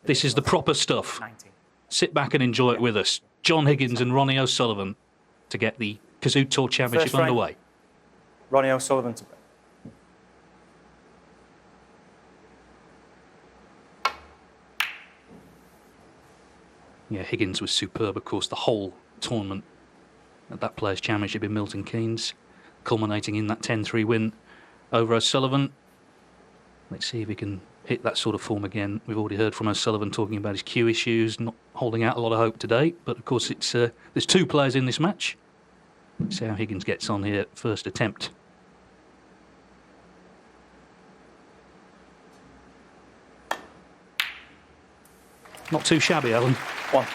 This is the proper stuff. Sit back and enjoy it with us. John Higgins and Ronnie O'Sullivan to get the Kazoo Tour Championship underway. Ronnie O'Sullivan to Yeah, Higgins was superb, of course, the whole tournament at that Players' Championship in Milton Keynes, culminating in that 10-3 win over O'Sullivan. Let's see if he can hit that sort of form again. We've already heard from O'Sullivan talking about his cue issues, not holding out a lot of hope today. But of course, it's there's two players in this match. Let's see how Higgins gets on here. First attempt. Not too shabby, Alan. one.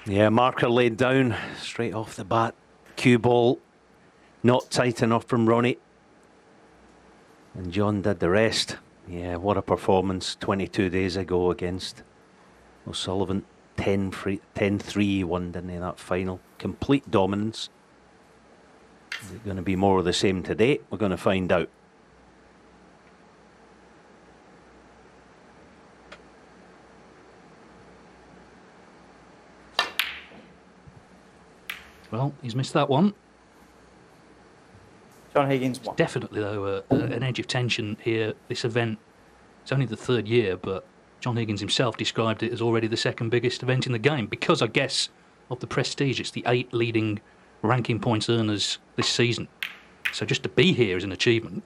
Yeah, marker laid down straight off the bat. Cue ball not tight enough from Ronnie. And John did the rest. Yeah, what a performance 22 days ago against O'Sullivan. 10-3 won, didn't he, that final. Complete dominance. Is it going to be more of the same today? We're going to find out. Well, he's missed that one. John Higgins one. Definitely, though, an edge of tension here. This event, it's only the third year, but John Higgins himself described it as already the second biggest event in the game because, I guess, of the prestige. It's the 8 leading ranking points earners this season. So just to be here is an achievement.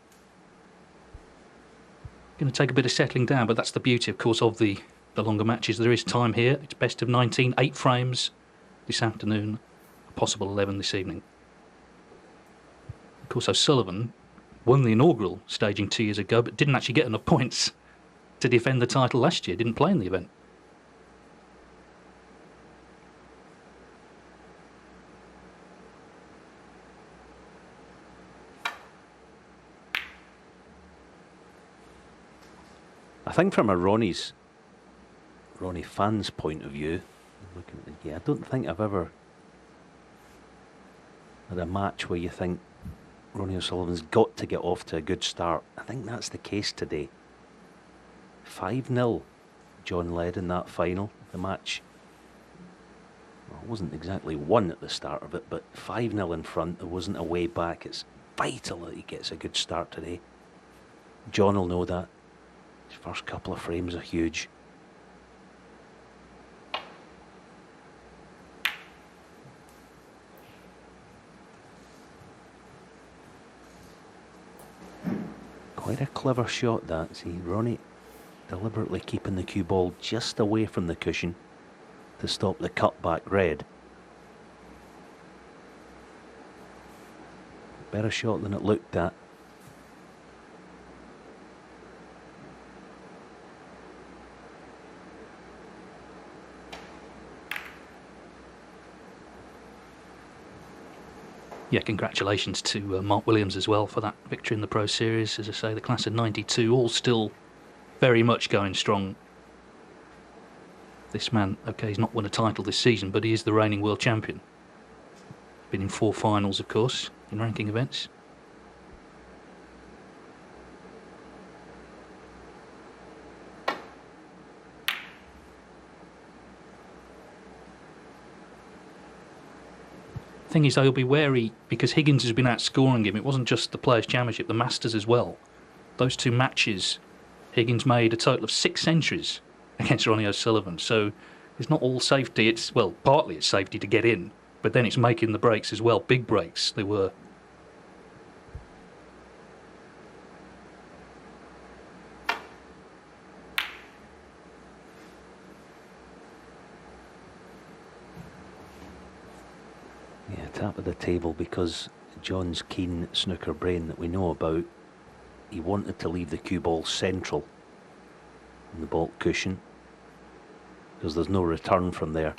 Going to take a bit of settling down, but that's the beauty, of course, of the longer matches. There is time here. It's best of 19, 8 frames this afternoon, a possible 11 this evening. Of course, O'Sullivan won the inaugural staging 2 years ago, but didn't actually get enough points to defend the title last year. Didn't play in the event. I think from a Ronnie fan's point of view, looking at I don't think I've ever had a match where you think Ronnie O'Sullivan's got to get off to a good start. I think that's the case today. 5-0 John led in that final. The match, well, it wasn't exactly won at the start of it, but 5-0 in front. There wasn't a way back. It's vital that he gets a good start today. John will know that. His first couple of frames are huge. Quite a clever shot that. See, Ronnie deliberately keeping the cue ball just away from the cushion to stop the cutback red. Better shot than it looked at. Yeah, congratulations to Mark Williams as well for that victory in the Pro Series. As I say, the class of 92 all still very much going strong. This man, okay, he's not won a title this season, but he is the reigning world champion. Been in 4 finals, of course, in ranking events. Thing is, though, he'll be wary because Higgins has been outscoring him. It wasn't just the Players' Championship, the Masters as well. Those 2 matches, Higgins made a total of 6 centuries against Ronnie O'Sullivan. So it's not all safety. It's, well, partly it's safety to get in, but then it's making the breaks as well. Big breaks they were. Yeah, tap of the table because John's keen snooker brain that we know about, he wanted to leave the cue ball central in the baulk cushion because there's no return from there.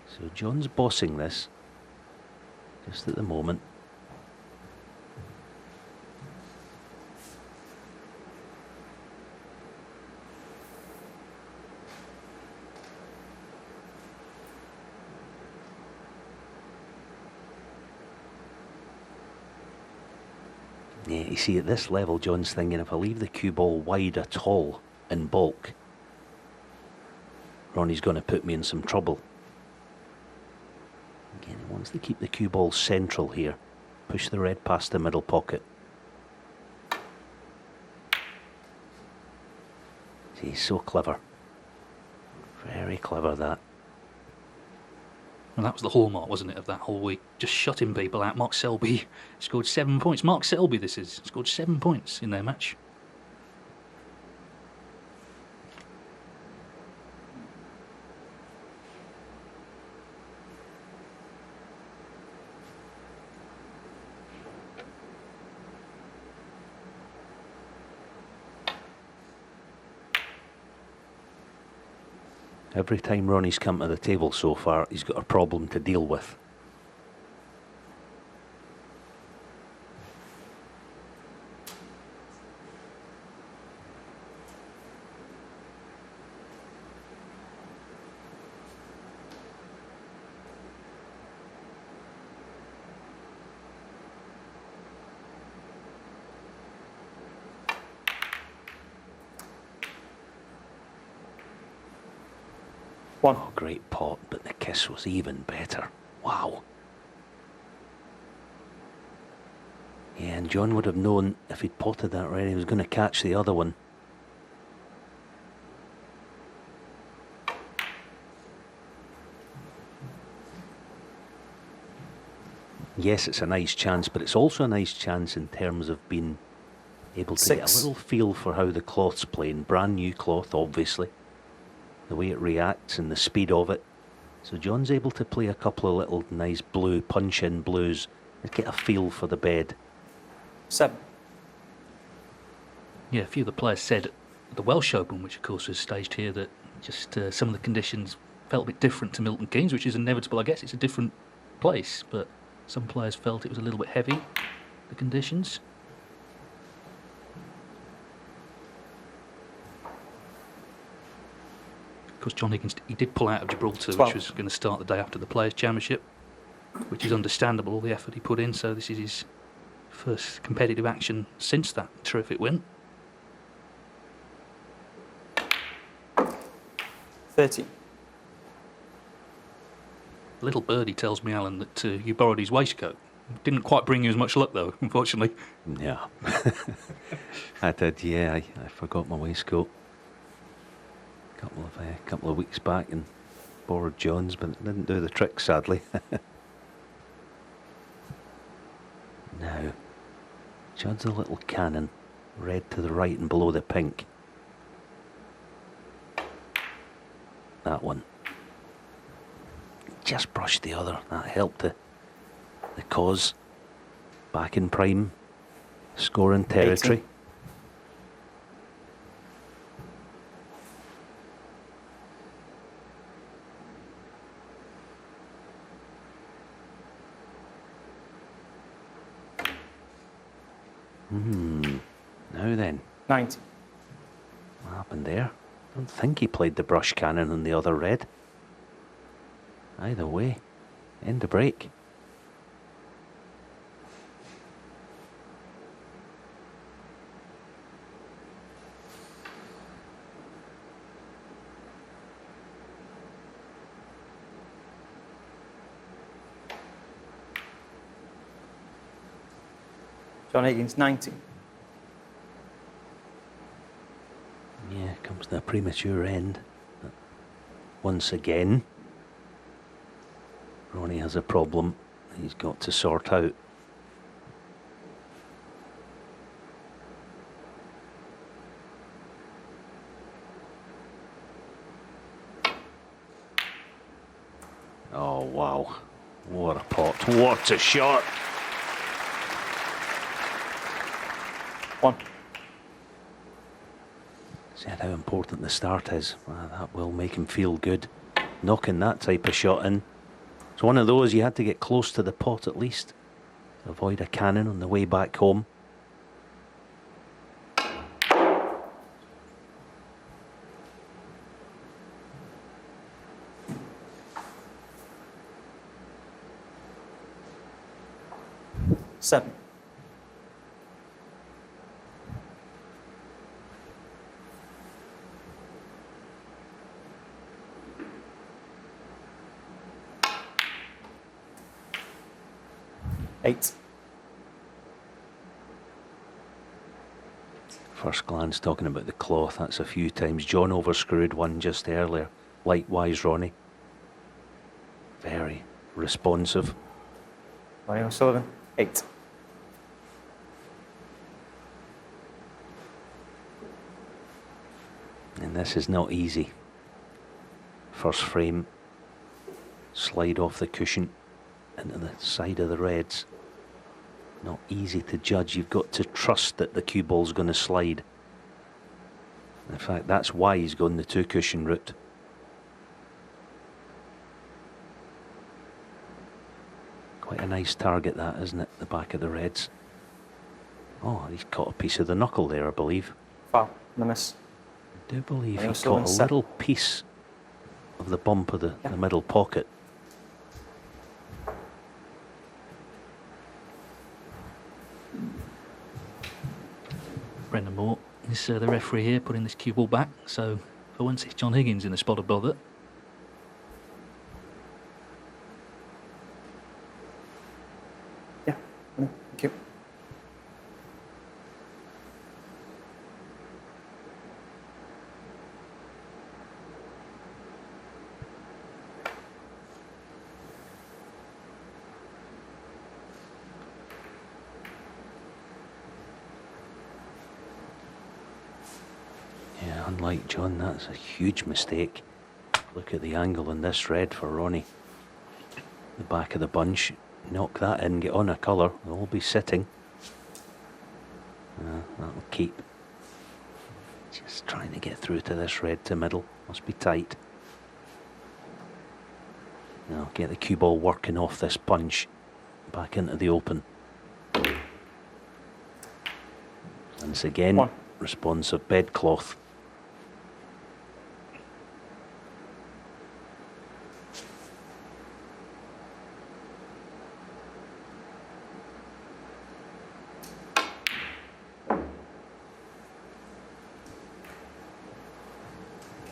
So John's bossing this just at the moment. Yeah, you see, at this level, John's thinking, if I leave the cue ball wide at all in bulk, Ronnie's going to put me in some trouble. Again, he wants to keep the cue ball central here. Push the red past the middle pocket. See, he's so clever. Very clever, that. And that was the hallmark, wasn't it, of that whole week? Just shutting people out. Mark Selby scored 7 points. Mark Selby, this is, scored 7 points in their match. Every time Ronnie's come to the table so far, he's got a problem to deal with. One. Oh, great pot, but the kiss was even better. Wow. Yeah, and John would have known if he'd potted that right, he was going to catch the other one. Yes, it's a nice chance, but it's also a nice chance in terms of being able to get a little feel for how the cloth's playing. Brand new cloth, obviously. The way it reacts and the speed of it. So John's able to play a couple of little nice blue punch-in blues and get a feel for the bed. 7. Yeah, a few of the players said at the Welsh Open, which of course was staged here, that just some of the conditions felt a bit different to Milton Keynes, which is inevitable. I guess it's a different place, but some players felt it was a little bit heavy, the conditions. Of course, John Higgins, he did pull out of Gibraltar, 12. which was going to start the day after the Players' Championship, which is understandable, all the effort he put in. So this is his first competitive action since that terrific win. 13. Little birdie tells me, Alan, that you borrowed his waistcoat. Didn't quite bring you as much luck, though, unfortunately. Yeah. I did, yeah. I forgot my waistcoat. Couple of weeks back and borrowed John's, but it didn't do the trick, sadly. Now, Judd's a little cannon, red to the right and below the pink. That one. Just brushed the other. That helped the cause. Back in prime scoring territory. 18. Now then, 90. what happened there? I don't think he played the brush cannon on the other red. Either way, end of break. John Higgins, 90. Yeah, comes the premature end. But once again, Ronnie has a problem he's got to sort out. Oh wow, what a pot, what a shot. 1. Said how important the start is. Well, that will make him feel good. Knocking that type of shot in. It's one of those you had to get close to the pot at least. To avoid a cannon on the way back home. Seven. 8. First glance, talking about the cloth, that's a few times. John overscrewed one just earlier. Likewise, Ronnie. Very responsive. Ronnie O'Sullivan, 8. And this is not easy. First frame, slide off the cushion into the side of the reds. Not easy to judge. You've got to trust that the cue ball's going to slide. In fact, that's why he's gone the 2 cushion route. Quite a nice target that, isn't it? The back of the reds. Oh, he's caught a piece of the knuckle there, I believe. Foul. The miss. I do believe Ronnie he O'Sullivan, caught a 7. little piece of the bump of the middle pocket. Brendan Moore is the referee here, putting this cue ball back. So for once, it's John Higgins in the spot above it. Yeah. Thank you. Yeah, unlike John, that's a huge mistake. Look at the angle on this red for Ronnie. The back of the bunch. Knock that in, get on a colour. They'll all be sitting. That'll keep. Just trying to get through to this red to middle. Must be tight. Now get the cue ball working off this punch. Back into the open. Once again, 1. responsive bedcloth.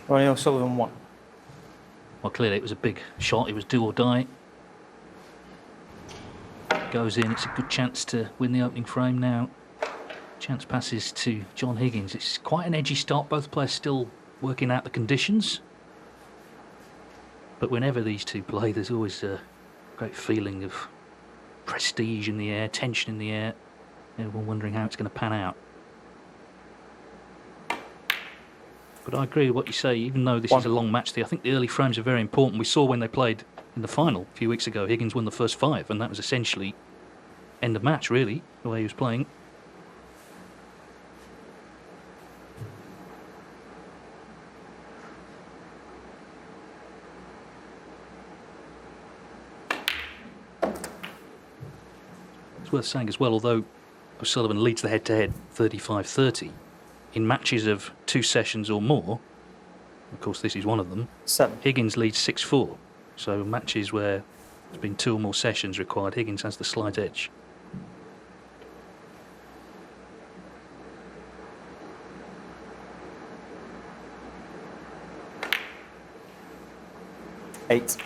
Ronnie O'Sullivan, 1. Well, clearly it was a big shot. It was do or die. Goes in. It's a good chance to win the opening frame now. Chance passes to John Higgins. It's quite an edgy start. Both players still working out the conditions. But whenever these two play, there's always a great feeling of prestige in the air, tension in the air. Everyone wondering how it's going to pan out. But I agree with what you say, even though this is a long match, I think the early frames are very important. We saw when they played in the final a few weeks ago, Higgins won the first 5, and that was essentially end of match, really, the way he was playing. It's worth saying as well, although O'Sullivan leads the head-to-head 35-30, in matches of 2 sessions or more, of course this is one of them, 7. Higgins leads 6-4. So matches where there's been 2 or more sessions required, Higgins has the slight edge. Eight.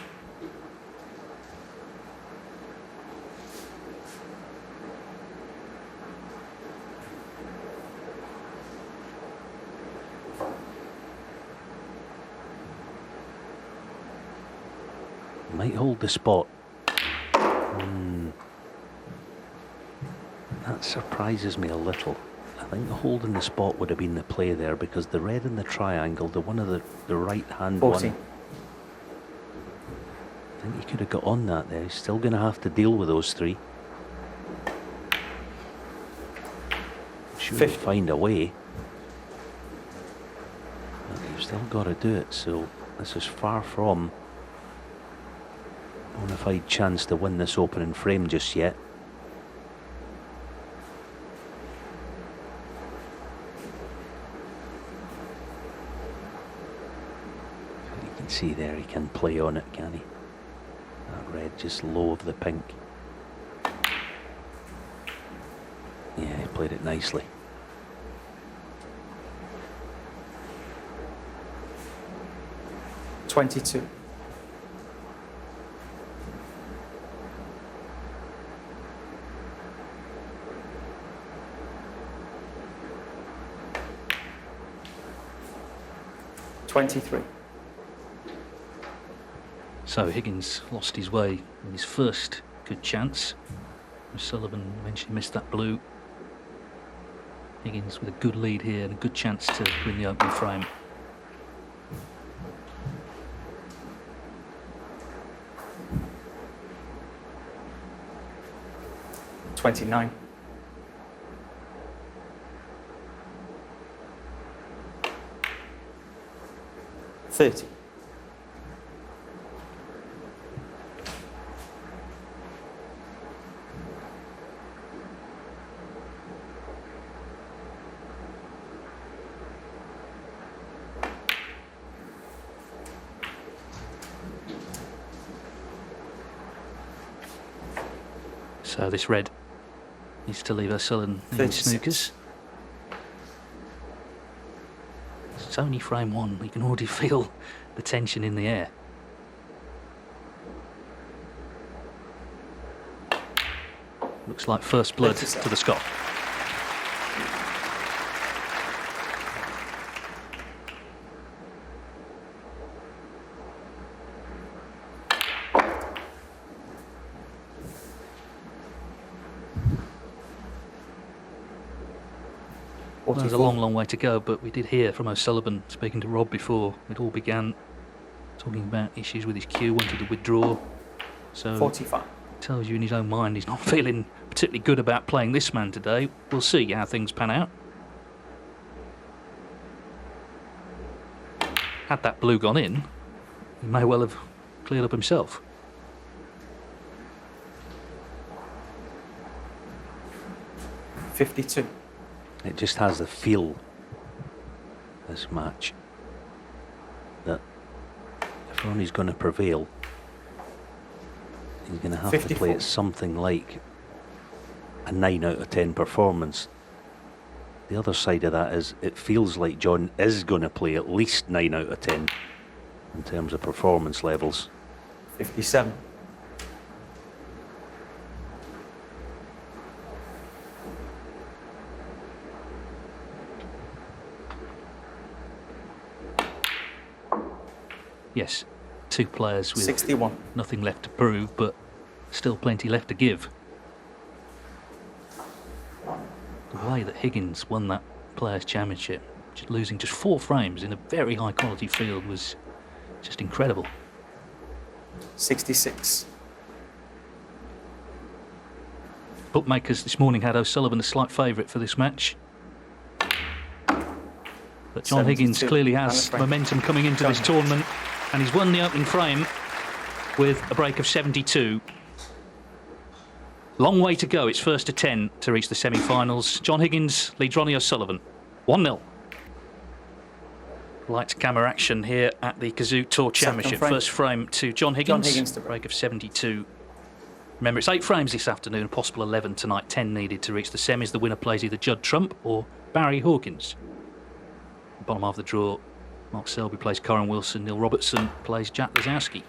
Might hold the spot. That surprises me a little. I think the holding the spot would have been the play there, because the red in the triangle, the one of the right hand 14. one, I think he could have got on that there. He's still going to have to deal with those 3. Sure, he'll find a way. But you've still got to do it, so this is far from bona fide chance to win this opening frame just yet. You can see there he can play on it, can he? That red just low of the pink. Yeah, he played it nicely. $22. 23. So Higgins lost his way in his first good chance. O'Sullivan eventually missed that blue. Higgins with a good lead here and a good chance to win the opening frame. $29. $30. So this red needs to leave O'Sullivan in 36. snookers. It's only frame one. You can already feel the tension in the air. Looks like first blood 37. to the Scot. Well, there's a long way to go, but we did hear from O'Sullivan, speaking to Rob before it all began, talking about issues with his cue, wanted to withdraw. So 45. tells you in his own mind he's not feeling particularly good about playing this man today. We'll see how things pan out. Had that blue gone in, he may well have cleared up himself. $52. It just has the feel, this match, that if Ronnie's going to prevail, he's going to have to 54. play at something like a 9 out of 10 performance. The other side of that is it feels like John is going to play at least 9 out of 10 in terms of performance levels. 57. Yes, two players with 61. nothing left to prove, but still plenty left to give. The way that Higgins won that Players' Championship, just losing just 4 frames in a very high quality field, was just incredible. 66. Bookmakers this morning had O'Sullivan a slight favourite for this match. But John Higgins 72. clearly has momentum coming into this tournament, and he's won the opening frame with a break of 72. Long way to go. It's first to 10 to reach the semi-finals. John Higgins leads Ronnie O'Sullivan 1-0. Lights camera action here at the Kazoo Tour Championship. frame. First frame to John Higgins. Higgins to break of 72. Remember, it's 8 frames this afternoon, a possible 11 tonight, 10 needed to reach the semis. The winner plays either Judd Trump or Barry Hawkins. Bottom half of the draw, Mark Selby plays Corin Wilson, Neil Robertson plays Jack Lazowski.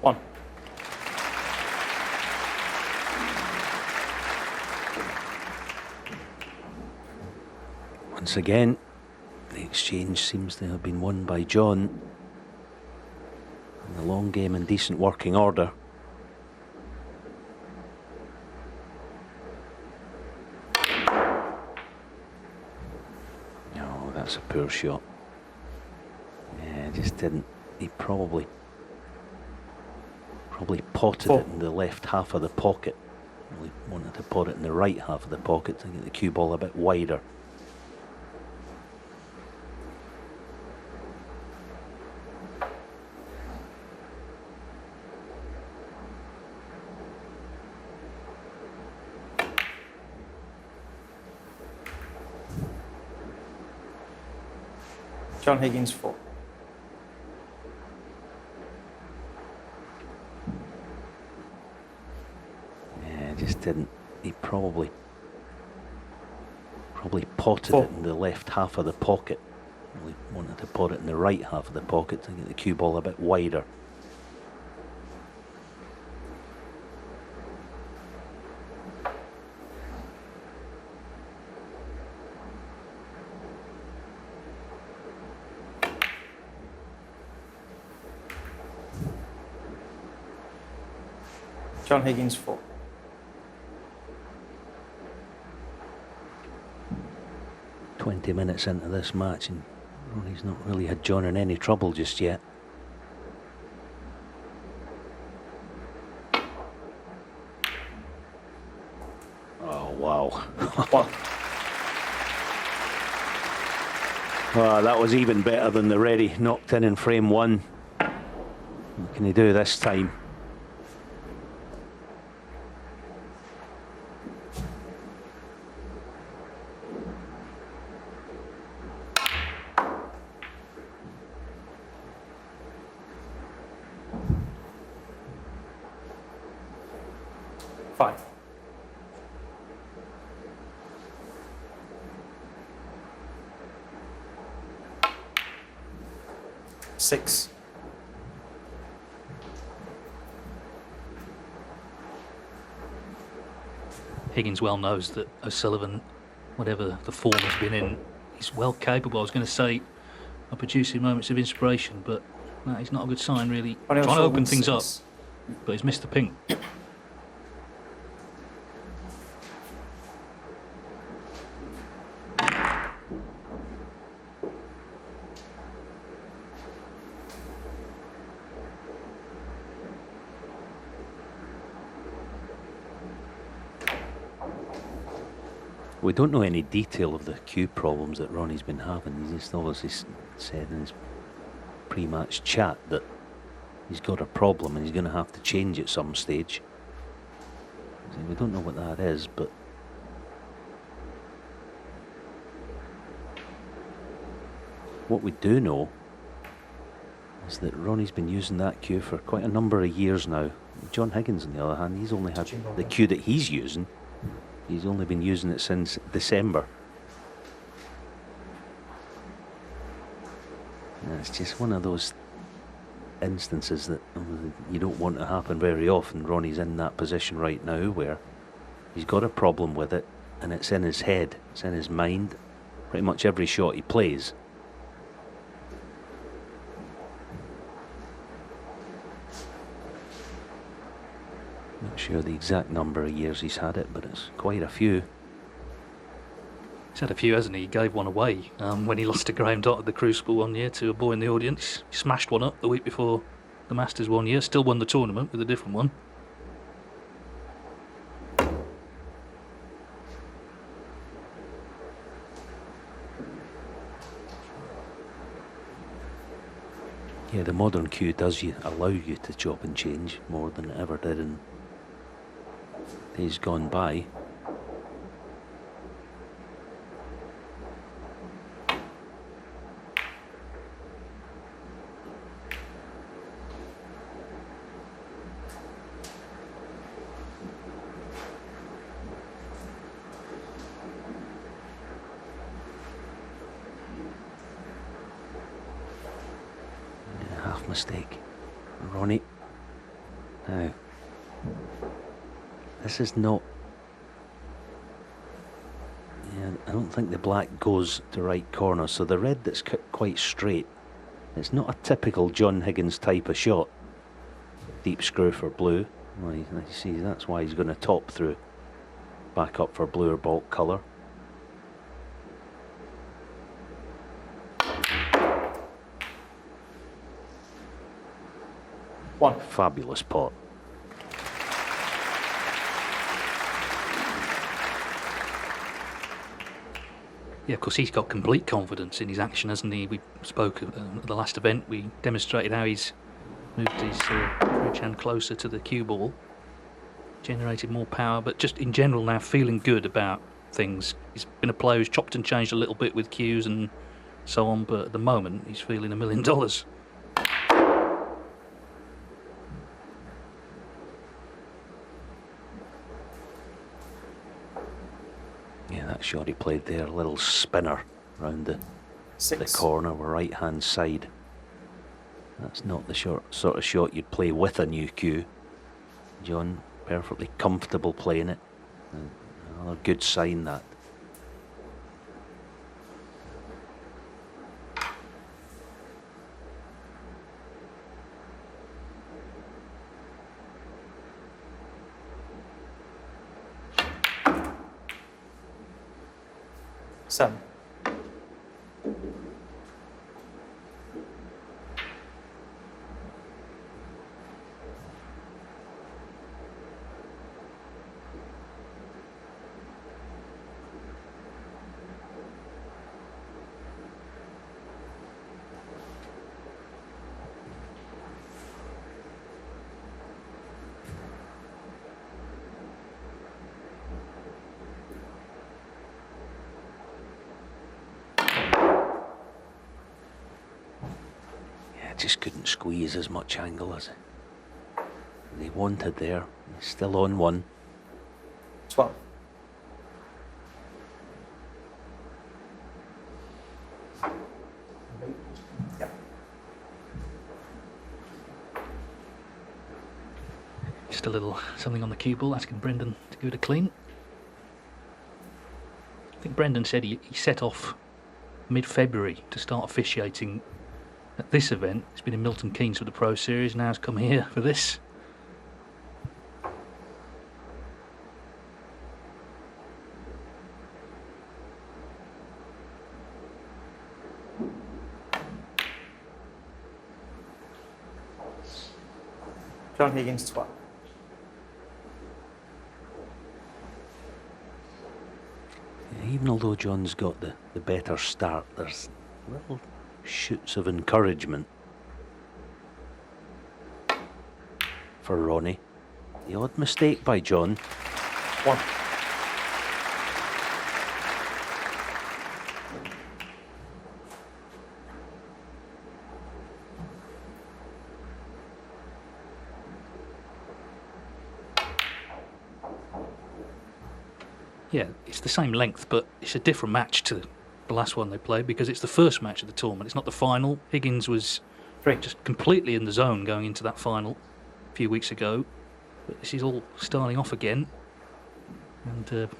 One. Once again, the exchange seems to have been won by John. And the long game in decent working order. No, that's a poor shot. Yeah, just didn't. He probably potted it in the left half of the pocket. He wanted to pot it in the right half of the pocket to get the cue ball a bit wider. John Higgins 4. Yeah, just didn't. He probably potted it in the left half of the pocket. He wanted to pot it in the right half of the pocket to get the cue ball a bit wider. John Higgins 4. Minutes into this match, and Ronnie's not really had John in any trouble just yet. Oh wow. Oh, that was even better than the ready. Knocked in frame one. What can he do this time? Five. 6. Higgins well knows that O'Sullivan, whatever the form has been in, he's well capable, I was going to say, of producing moments of inspiration, but no, he's not a good sign really. Ronnie Trying to open O'Sullivan, things 6. up, but he's missed the pink. We don't know any detail of the cue problems that Ronnie's been having. He's just obviously said in his pre-match chat that he's got a problem and he's going to have to change at some stage. So we don't know what that is, but what we do know is that Ronnie's been using that cue for quite a number of years now. John Higgins, on the other hand, he's only had the cue that he's using. He's only been using it since December. And it's just one of those instances that you don't want to happen very often. Ronnie's in that position right now where he's got a problem with it and it's in his head, it's in his mind, pretty much every shot he plays. Not sure the exact number of years he's had it, but it's quite a few. He's had a few, hasn't he? He gave one away when he lost to Graham Dott at the Crucible one year to a boy in the audience. He smashed one up the week before the Masters one year, still won the tournament with a different one. Yeah, the modern cue does allow you to chop and change more than it ever did in days gone by. Half mistake. Ronnie. Now, this is not... Yeah, I don't think the black goes to right corner, so the red that's quite straight, it's not a typical John Higgins type of shot. Deep screw for blue. Well, you see, that's why he's going to top through. Back up for blue or bulk colour. 1. Fabulous pot. Yeah, of course, he's got complete confidence in his action, hasn't he? We spoke at the last event. We demonstrated how he's moved his bridge hand closer to the cue ball, generated more power, but just in general now feeling good about things. He's been a player who's chopped and changed a little bit with cues and so on, but at the moment he's feeling $1 million. Yeah, that shot he played there, a little spinner round the 6. corner, right hand side. That's not the sort of shot you'd play with a new cue. John, perfectly comfortable playing it. Another good sign, that. Seven. Just couldn't squeeze as much angle as they wanted there. He's still on 1. 12. Yep. Just a little something on the cue ball, asking Brendan to give it a clean. I think Brendan said he set off mid-February to start officiating at this event. He's been in Milton Keynes for the Pro Series, now has come here for this. John Higgins, 12. Even although John's got the better start, there's little shoots of encouragement for Ronnie. The odd mistake by John. 1. Yeah, it's the same length, but it's a different match to the last one they played because it's the first match of the tournament. It's not the final. Higgins was 3. just completely in the zone going into that final a few weeks ago. But this is all starting off again. And the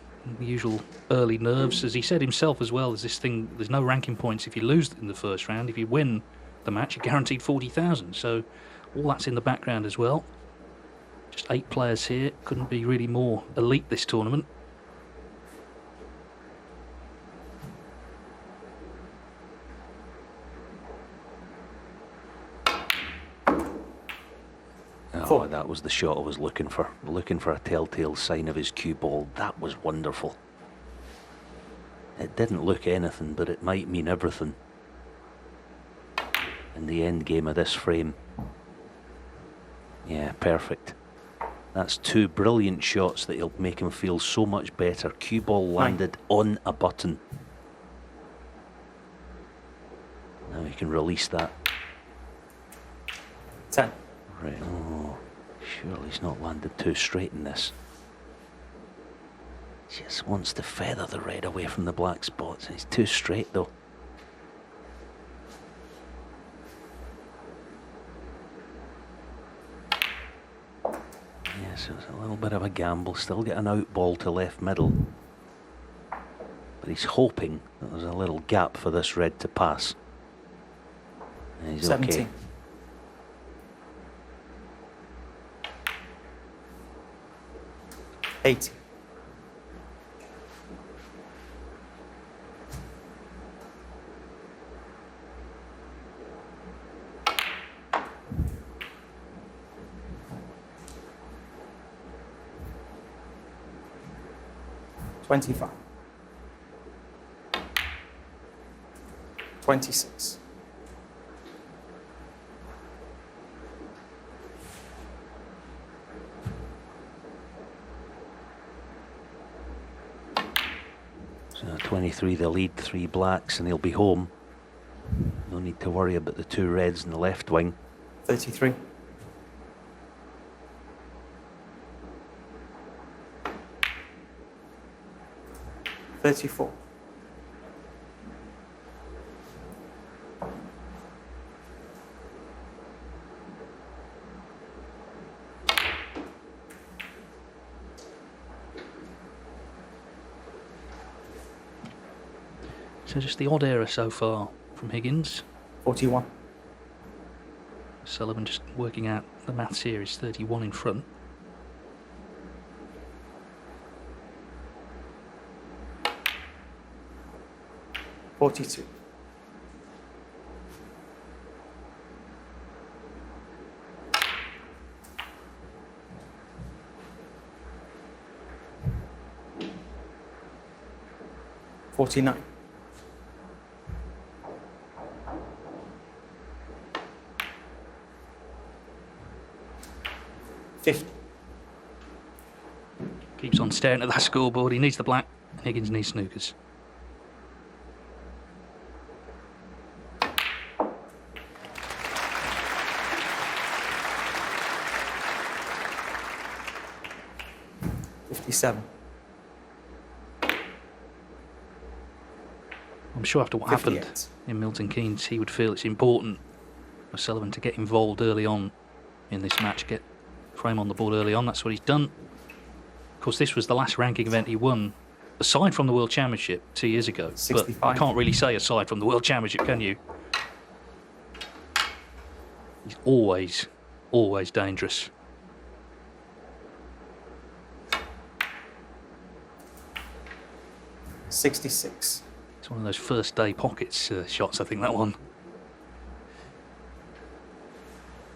usual early nerves. As he said himself as well, there's no ranking points if you lose in the first round. If you win the match, you're guaranteed 40,000. So all that's in the background as well. Just 8 players here. Couldn't be really more elite this tournament. Oh, that was the shot I was looking for. Looking for a telltale sign of his cue ball. That was wonderful. It didn't look anything, but it might mean everything in the end game of this frame. Yeah, perfect. That's 2 brilliant shots that'll make him feel so much better. Cue ball landed on a button. Now he can release that. 10. Right, oh, surely he's not landed too straight in this. Just wants to feather the red away from the black spots. He's too straight though. Yes, it's a little bit of a gamble. Still get an out ball to left middle. But he's hoping that there's a little gap for this red to pass. And he's 17. okay. Eight. 25. 26. 23 the lead, 3 blacks, and he'll be home. No need to worry about the 2 reds in the left wing. 33. 34. 'So just the odd error so far from Higgins. 41. Sullivan just working out the maths here is 31 in front. 42. 49. 50. Keeps on staring at that scoreboard. He needs the black. Higgins needs snookers. I'm sure after what 58. happened in Milton Keynes, he would feel it's important for Sullivan to get involved early on in this match, get frame on the board early on. That's what he's done. Of course, this was the last ranking event he won, aside from the World Championship 2 years ago. 65. But I can't really say aside from the World Championship, can you? He's always, always dangerous. $66. It's one of those first day pockets shots, I think, that one.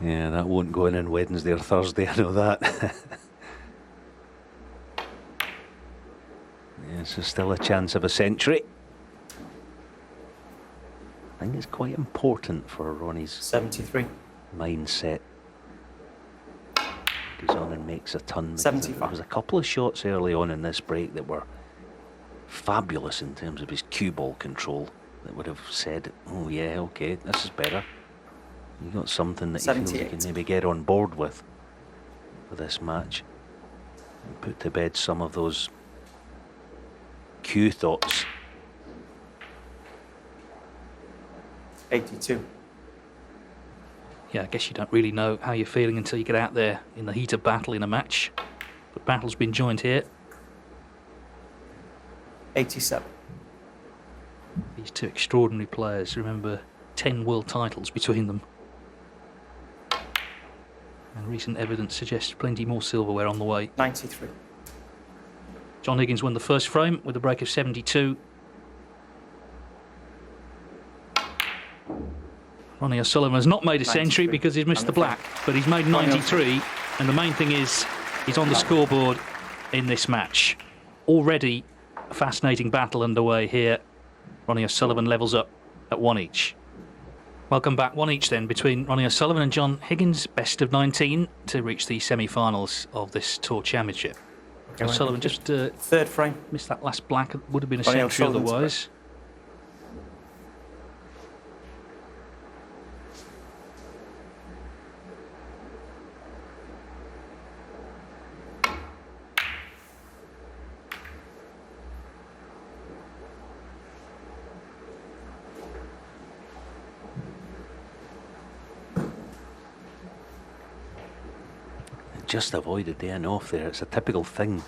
Yeah, that won't go in on Wednesday or Thursday, I know that. Yeah, so still a chance of a century. I think it's quite important for Ronnie's 73. mindset. Goes on and makes a ton. 75. There was a couple of shots early on in this break that were fabulous in terms of his cue ball control, that would have said, oh yeah, okay, this is better. You got something that you feel you can maybe get on board with for this match and put to bed some of those cue thoughts. 82. Yeah, I guess you don't really know how you're feeling until you get out there in the heat of battle in a match. But battle's been joined here. 87. These two extraordinary players, remember, 10 world titles between them. And recent evidence suggests plenty more silverware on the way. 93. John Higgins won the first frame with a break of 72. Ronnie O'Sullivan has not made a century 93. because he's missed the black, but he's made 93, and the main thing is he's on the scoreboard in this match. Already a fascinating battle underway here. Ronnie O'Sullivan levels up at 1 each. Welcome back, 1 each then between Ronnie O'Sullivan and John Higgins, best of 19 to reach the semi-finals of this Tour Championship. Okay, O'Sullivan just third frame. missed that last black, would have been a Ronnie century O'Sullivan's otherwise. Just avoided the off there. It's a typical thing.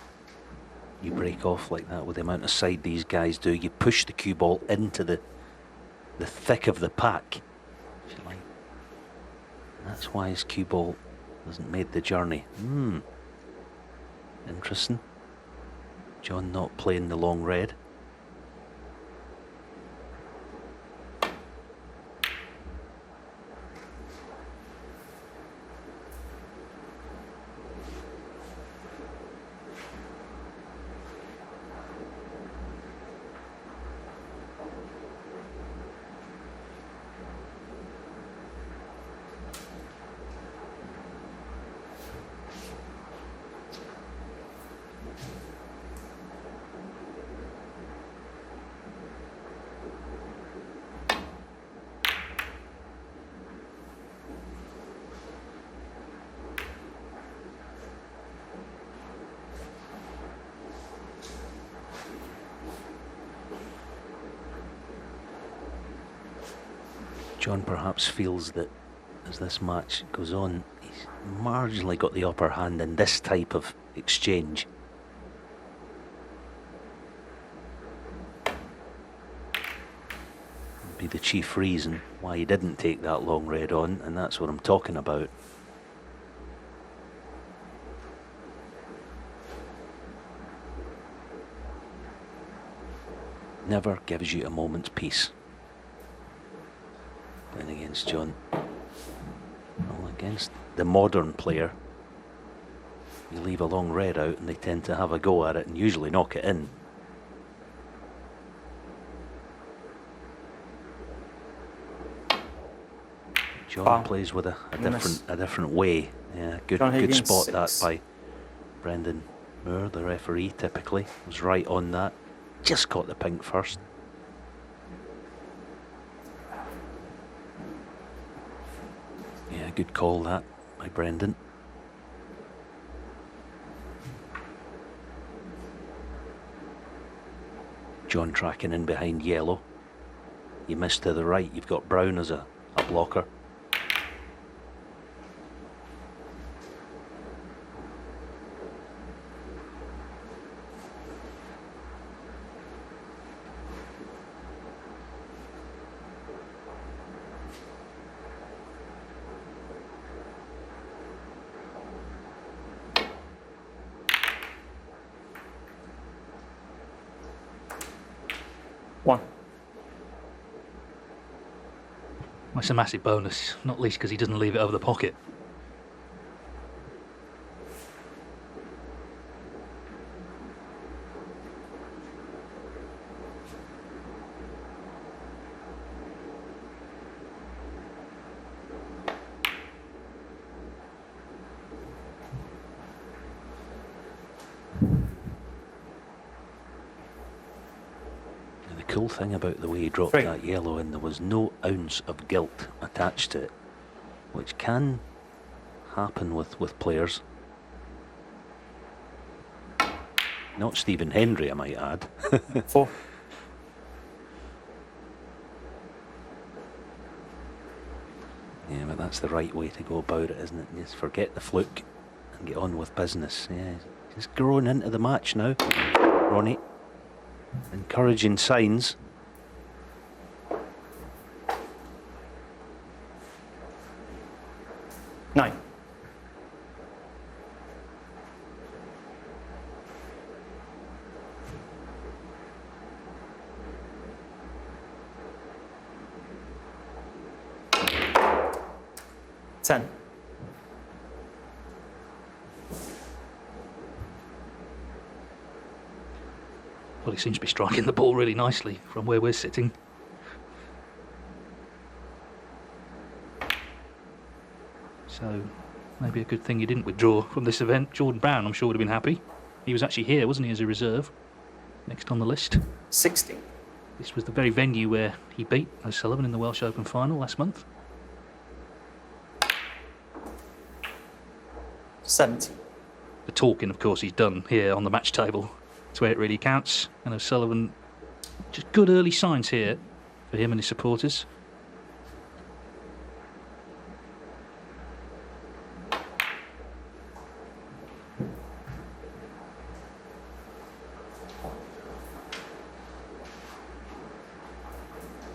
You break off like that with the amount of side these guys do. You push the cue ball into the thick of the pack, if you like. That's why his cue ball hasn't made the journey. Interesting. John not playing the long red. John perhaps feels that as this match goes on, he's marginally got the upper hand in this type of exchange. Would be the chief reason why he didn't take that long red on, and that's what I'm talking about. Never gives you a moment's peace. Playing against John. Well, against the modern player, you leave a long red out and they tend to have a go at it and usually knock it in. John plays with a different way. Yeah, good Higgins, spot 6. that by Brendan Moore, the referee. Typically was right on that. Just caught the pink first. Yeah, good call that by Brendan. John tracking in behind yellow. You missed to the right, you've got brown as a blocker. One. Well, it's a massive bonus, not least because he doesn't leave it over the pocket. The cool thing about the way he dropped 3. that yellow in, there was no ounce of guilt attached to it, which can happen with players. Not Stephen Hendry, I might add. 4. Yeah, but that's the right way to go about it, isn't it? Just forget the fluke and get on with business. Yeah, just growing into the match now, Ronnie. Encouraging signs. Nine. Ten. Well, he seems to be striking the ball really nicely from where we're sitting. So, maybe a good thing you didn't withdraw from this event. Jordan Brown, I'm sure, would have been happy. He was actually here, wasn't he, as a reserve? Next on the list. 16. This was the very venue where he beat O'Sullivan in the Welsh Open final last month. 17. The talking, of course, he's done here on the match table. It's where it really counts. And O'Sullivan, just good early signs here for him and his supporters.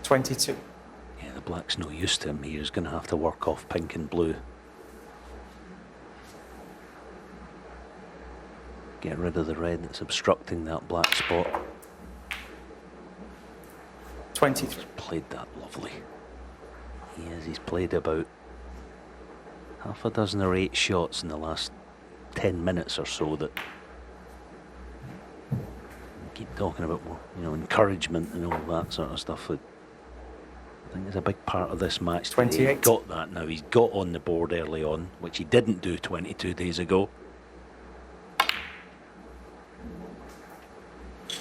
$22. Yeah, the black's no use to him. He's going to have to work off pink and blue. Get rid of the red that's obstructing that black spot. 23. Played that lovely. He's played about half a dozen or 8 shots in the last 10 minutes or so that keep talking about more, encouragement and all that sort of stuff. I think it's a big part of this match. 28. He's got that now. He's got on the board early on, which he didn't do 22 days ago.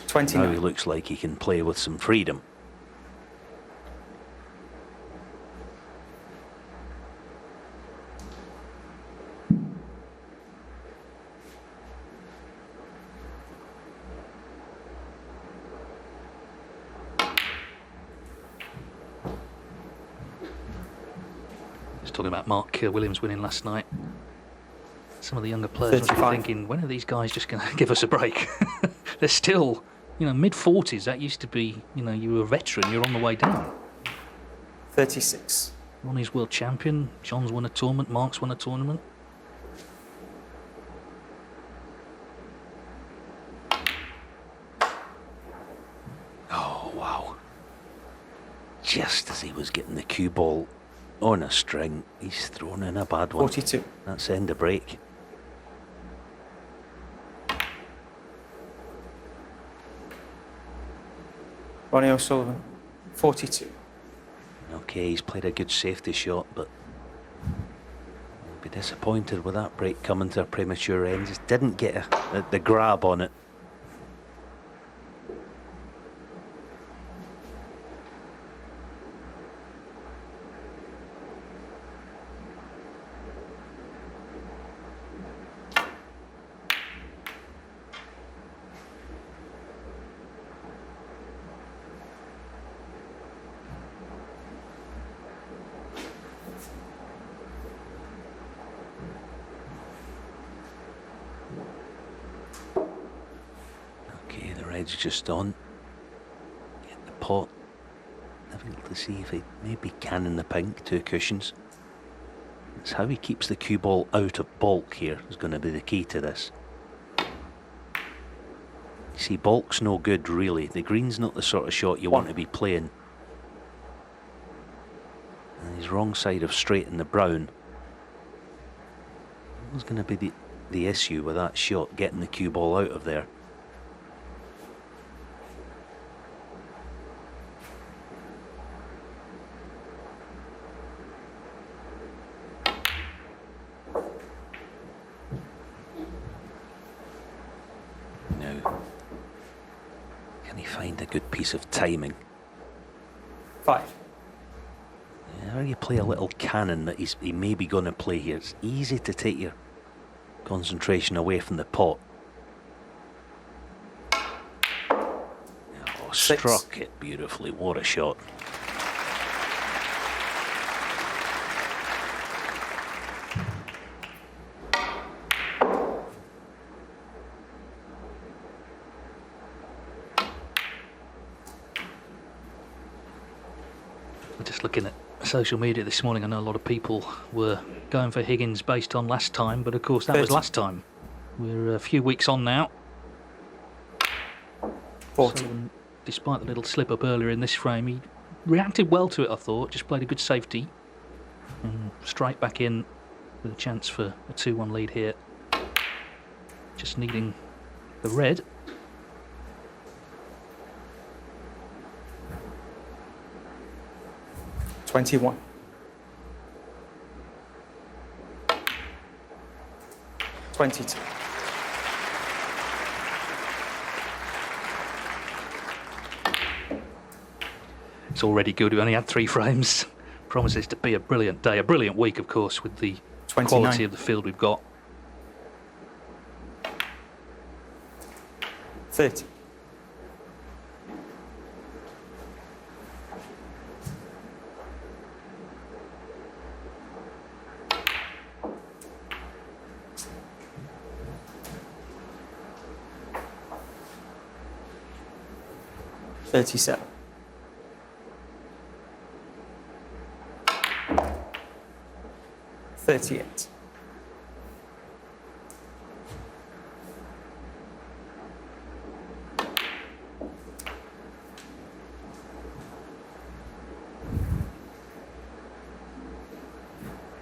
29. Now he looks like he can play with some freedom. talking about Mark Williams winning last night. Some of the younger players must be 35. thinking, when are these guys just going to give us a break? They're still, mid-40s. That used to be, you were a veteran, you're on the way down. 36. Ronnie's world champion. John's won a tournament. Mark's won a tournament. Oh, wow. Just as he was getting the cue ball on a string, he's thrown in a bad one. 42. That's end of break. Ronnie O'Sullivan, 42. Okay, he's played a good safety shot, but he'll be disappointed with that break coming to a premature end. Just didn't get the grab on it. Okay, the red's just on. Get the pot. Having to see if he maybe canning the pink, 2 cushions. That's how he keeps the cue ball out of balk here, is going to be the key to this. You see, balk's no good really. The green's not the sort of shot you want to be playing. And he's wrong side of straight in the brown. What's going to be the issue with that shot, getting the cue ball out of there? Now, can he find a good piece of timing? 5. How you play a little cannon that he may be going to play here? It's easy to take your concentration away from the pot. Oh, 6. struck it beautifully. What a shot. Just looking at social media this morning, I know a lot of people were going for Higgins based on last time, but of course that was 30. last time. We're a few weeks on now. 40. So, despite the little slip up earlier in this frame, he reacted well to it, I thought. Just played a good safety. And straight back in with a chance for a 2-1 lead here. Just needing the red. $21. 22. It's already good. We only had 3 frames. Promises to be a brilliant day, a brilliant week, of course, with the 29. quality of the field we've got. 30. $37. 38.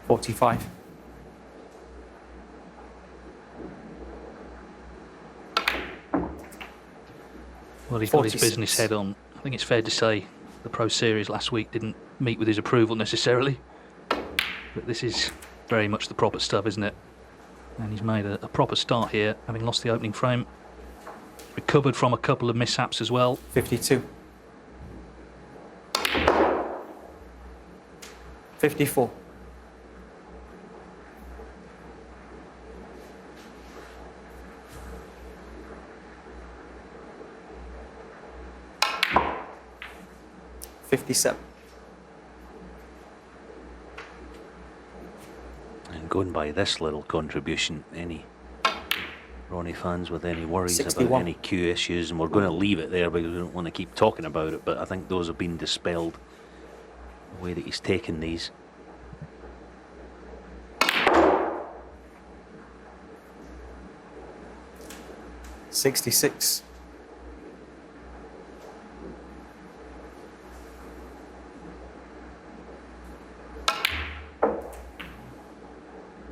45. Well, he's got his 46. business head on. I think it's fair to say the Pro Series last week didn't meet with his approval necessarily. But this is very much the proper stuff, isn't it? And he's made a proper start here, having lost the opening frame. Recovered from a couple of mishaps as well. 52. 54. 57. going by this little contribution, any Ronnie fans with any worries 61. about any cue issues, and we're going to leave it there because we don't want to keep talking about it, but I think those have been dispelled the way that he's taken these. $66.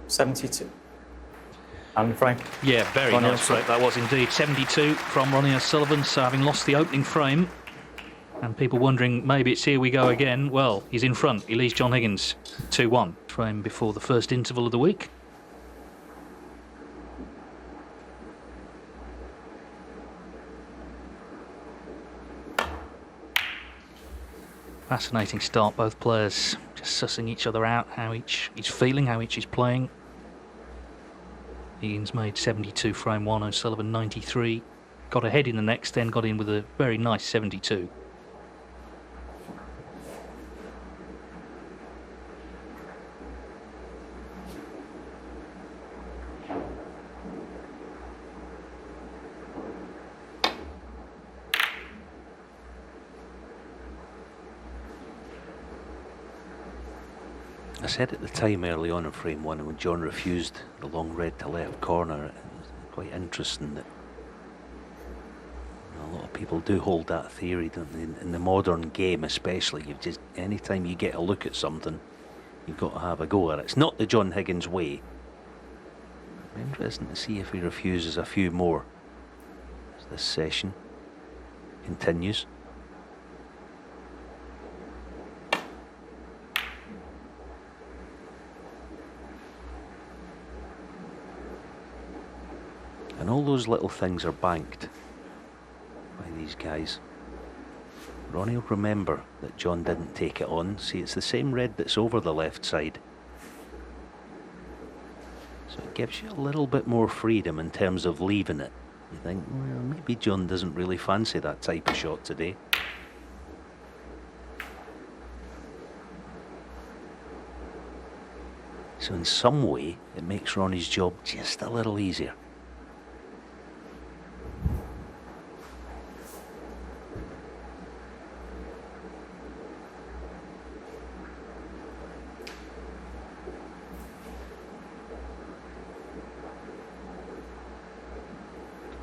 72. And frame. Yeah, very Ronnie nice break that was indeed. 72 from Ronnie O'Sullivan, so having lost the opening frame, and people wondering maybe it's here we go again, well, he's in front. He leads John Higgins 2-1. Frame before the first interval of the week. Fascinating start, both players just sussing each other out, how each is feeling, how each is playing. Higgins made 72 frame 1, O'Sullivan 93. Got ahead in the next, then got in with a very nice 72. I said at the time early on in frame 1, when John refused the long red to left corner, it was quite interesting that a lot of people do hold that theory, don't they? In the modern game especially, you've just, anytime you get a look at something, you've got to have a go at it. It's not the John Higgins way. It'll be interesting to see if he refuses a few more as this session continues. And all those little things are banked by these guys. Ronnie will remember that John didn't take it on. See, it's the same red that's over the left side. So it gives you a little bit more freedom in terms of leaving it. You think, well, maybe John doesn't really fancy that type of shot today. So in some way, it makes Ronnie's job just a little easier.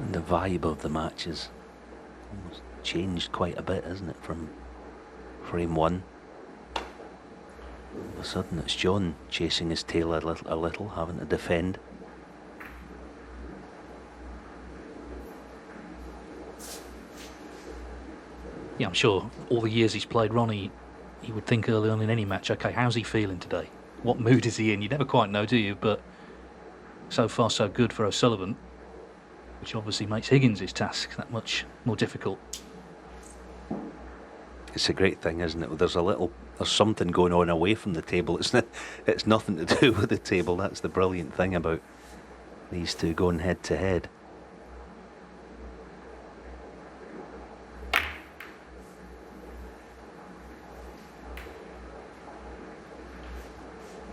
And the vibe of the match has almost changed quite a bit, isn't it, from frame 1? All of a sudden it's John chasing his tail a little, having to defend. Yeah, I'm sure all the years he's played Ronnie, he would think early on in any match, okay, how's he feeling today? What mood is he in? You never quite know, do you? But so far so good for O'Sullivan, which obviously makes Higgins' task that much more difficult. It's a great thing, isn't it? There's something going on away from the table. It's nothing to do with the table. That's the brilliant thing about these two going head to head.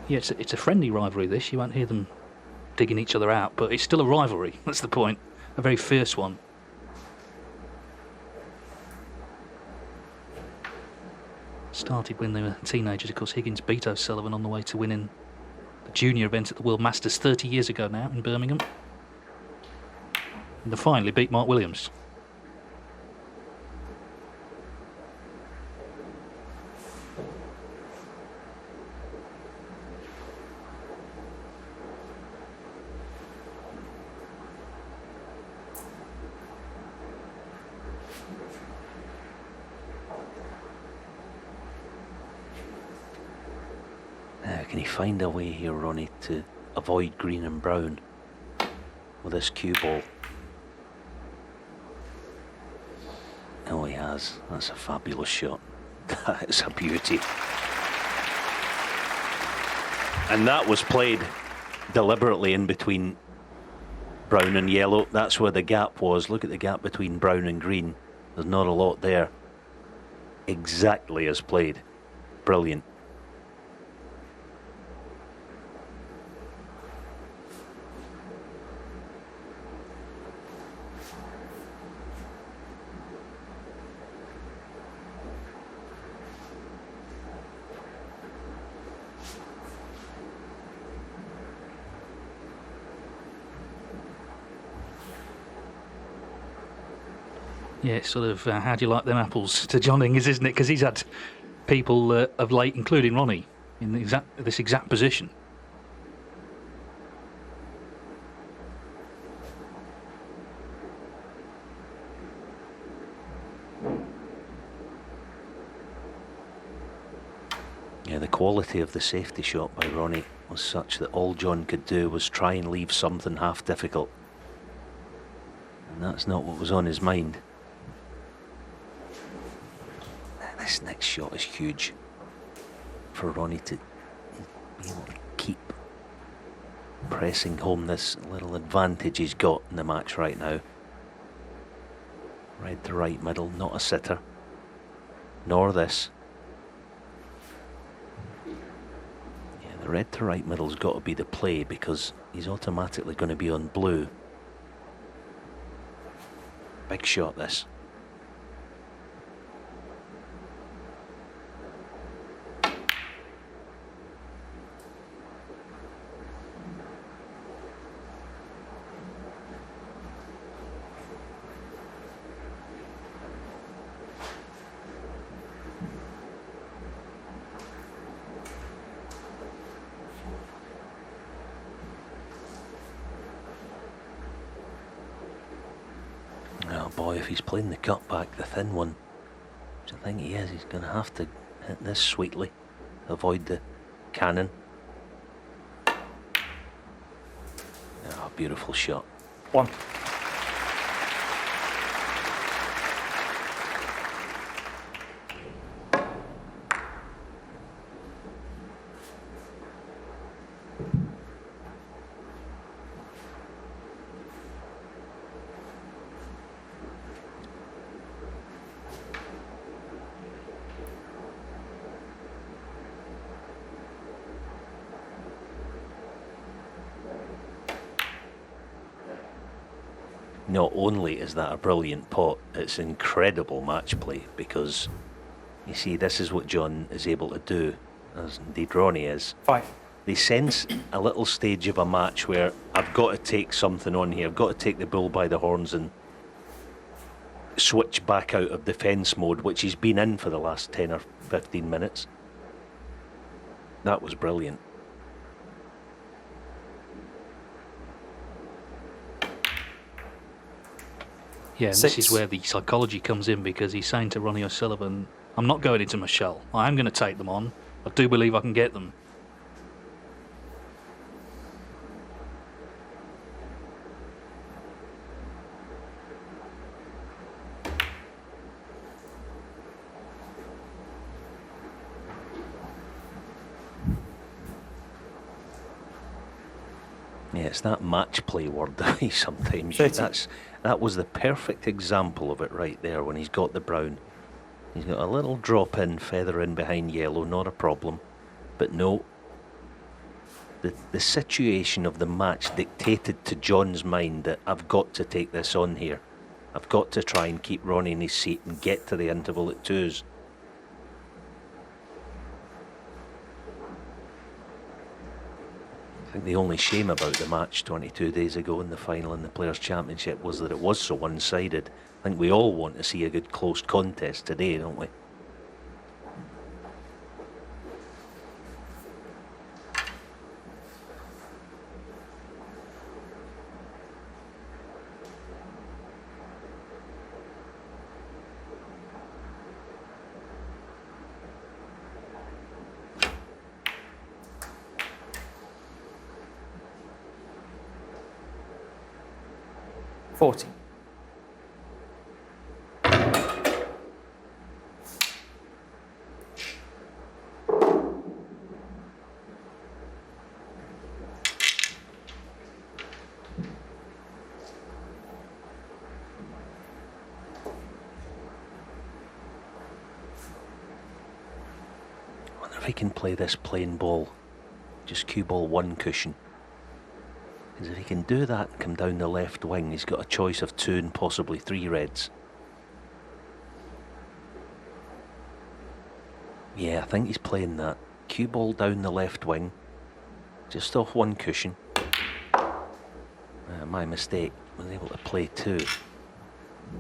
Yeah, it's a friendly rivalry, this. You won't hear them digging each other out, but it's still a rivalry. That's the point. A very fierce one. Started when they were teenagers. Of course, Higgins beat O'Sullivan on the way to winning the junior event at the World Masters 30 years ago now in Birmingham. And they finally beat Mark Williams. Can he find a way here, Ronnie, to avoid green and brown with this cue ball? Oh, he has. That's a fabulous shot. That's a beauty. And that was played deliberately in between brown and yellow. That's where the gap was. Look at the gap between brown and green. There's not a lot there. Exactly as played. Brilliant. Yeah, it's sort of how do you like them apples to John Higgins, isn't it? Because he's had people of late, including Ronnie, in this exact position. Yeah, the quality of the safety shot by Ronnie was such that all John could do was try and leave something half difficult. And that's not what was on his mind. This next shot is huge for Ronnie to be able to keep pressing home this little advantage he's got in the match right now. Red to right middle, not a sitter, nor this. Yeah, the red to right middle's got to be the play because he's automatically going to be on blue. Big shot this. Oh boy, if he's playing the cutback, the thin one, which I think he is, he's going to have to hit this sweetly, avoid the cannon. Oh, beautiful shot. 1. Not only is that a brilliant pot, it's incredible match play because you see this is what John is able to do, as indeed Ronnie is. 5. They sense a little stage of a match where I've got to take something on here, I've got to take the bull by the horns and switch back out of defence mode, which he's been in for the last 10 or 15 minutes. That was brilliant. Yeah, and 6. this is where the psychology comes in because he's saying to Ronnie O'Sullivan, I'm not going into my shell. I am going to take them on. I do believe I can get them. Yeah, it's that match play word that he sometimes 30. that was the perfect example of it right there when he's got the brown. He's got a little drop in, feather in behind yellow, not a problem. But no, the situation of the match dictated to John's mind that I've got to take this on here. I've got to try and keep Ronnie in his seat and get to the interval at 2s. I think the only shame about the match 22 days ago in the final in the Players' Championship was that it was so one-sided. I think we all want to see a good close contest today, don't we? $40. I wonder if he can play this plain ball, just cue ball 1 cushion. Because if he can do that and come down the left wing, he's got a choice of 2 and possibly 3 reds. Yeah, I think he's playing that. Cue ball down the left wing, just off 1 cushion. My mistake, was able to play 2.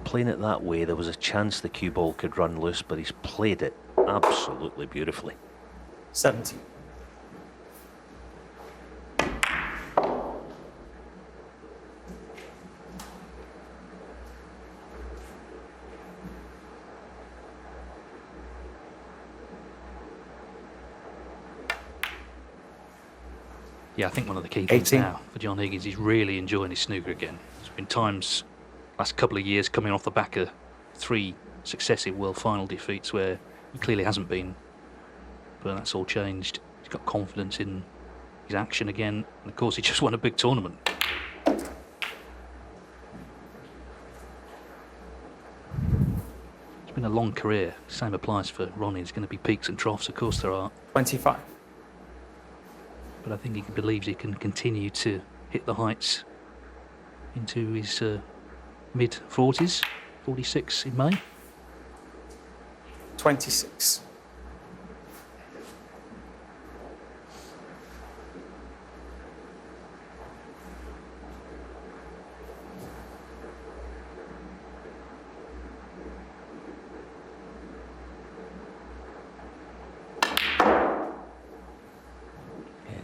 Playing it that way, there was a chance the cue ball could run loose, but he's played it absolutely beautifully. 17. Yeah, I think one of the key things 18. now for John Higgins is really enjoying his snooker again. There's been times last couple of years coming off the back of 3 successive World Final defeats where he clearly hasn't been, but that's all changed. He's got confidence in his action again, and of course he just won a big tournament. It's been a long career. Same applies for Ronnie. There's going to be peaks and troughs, of course there are. 25. But I think he believes he can continue to hit the heights into his mid-40s, 46 in May. 26.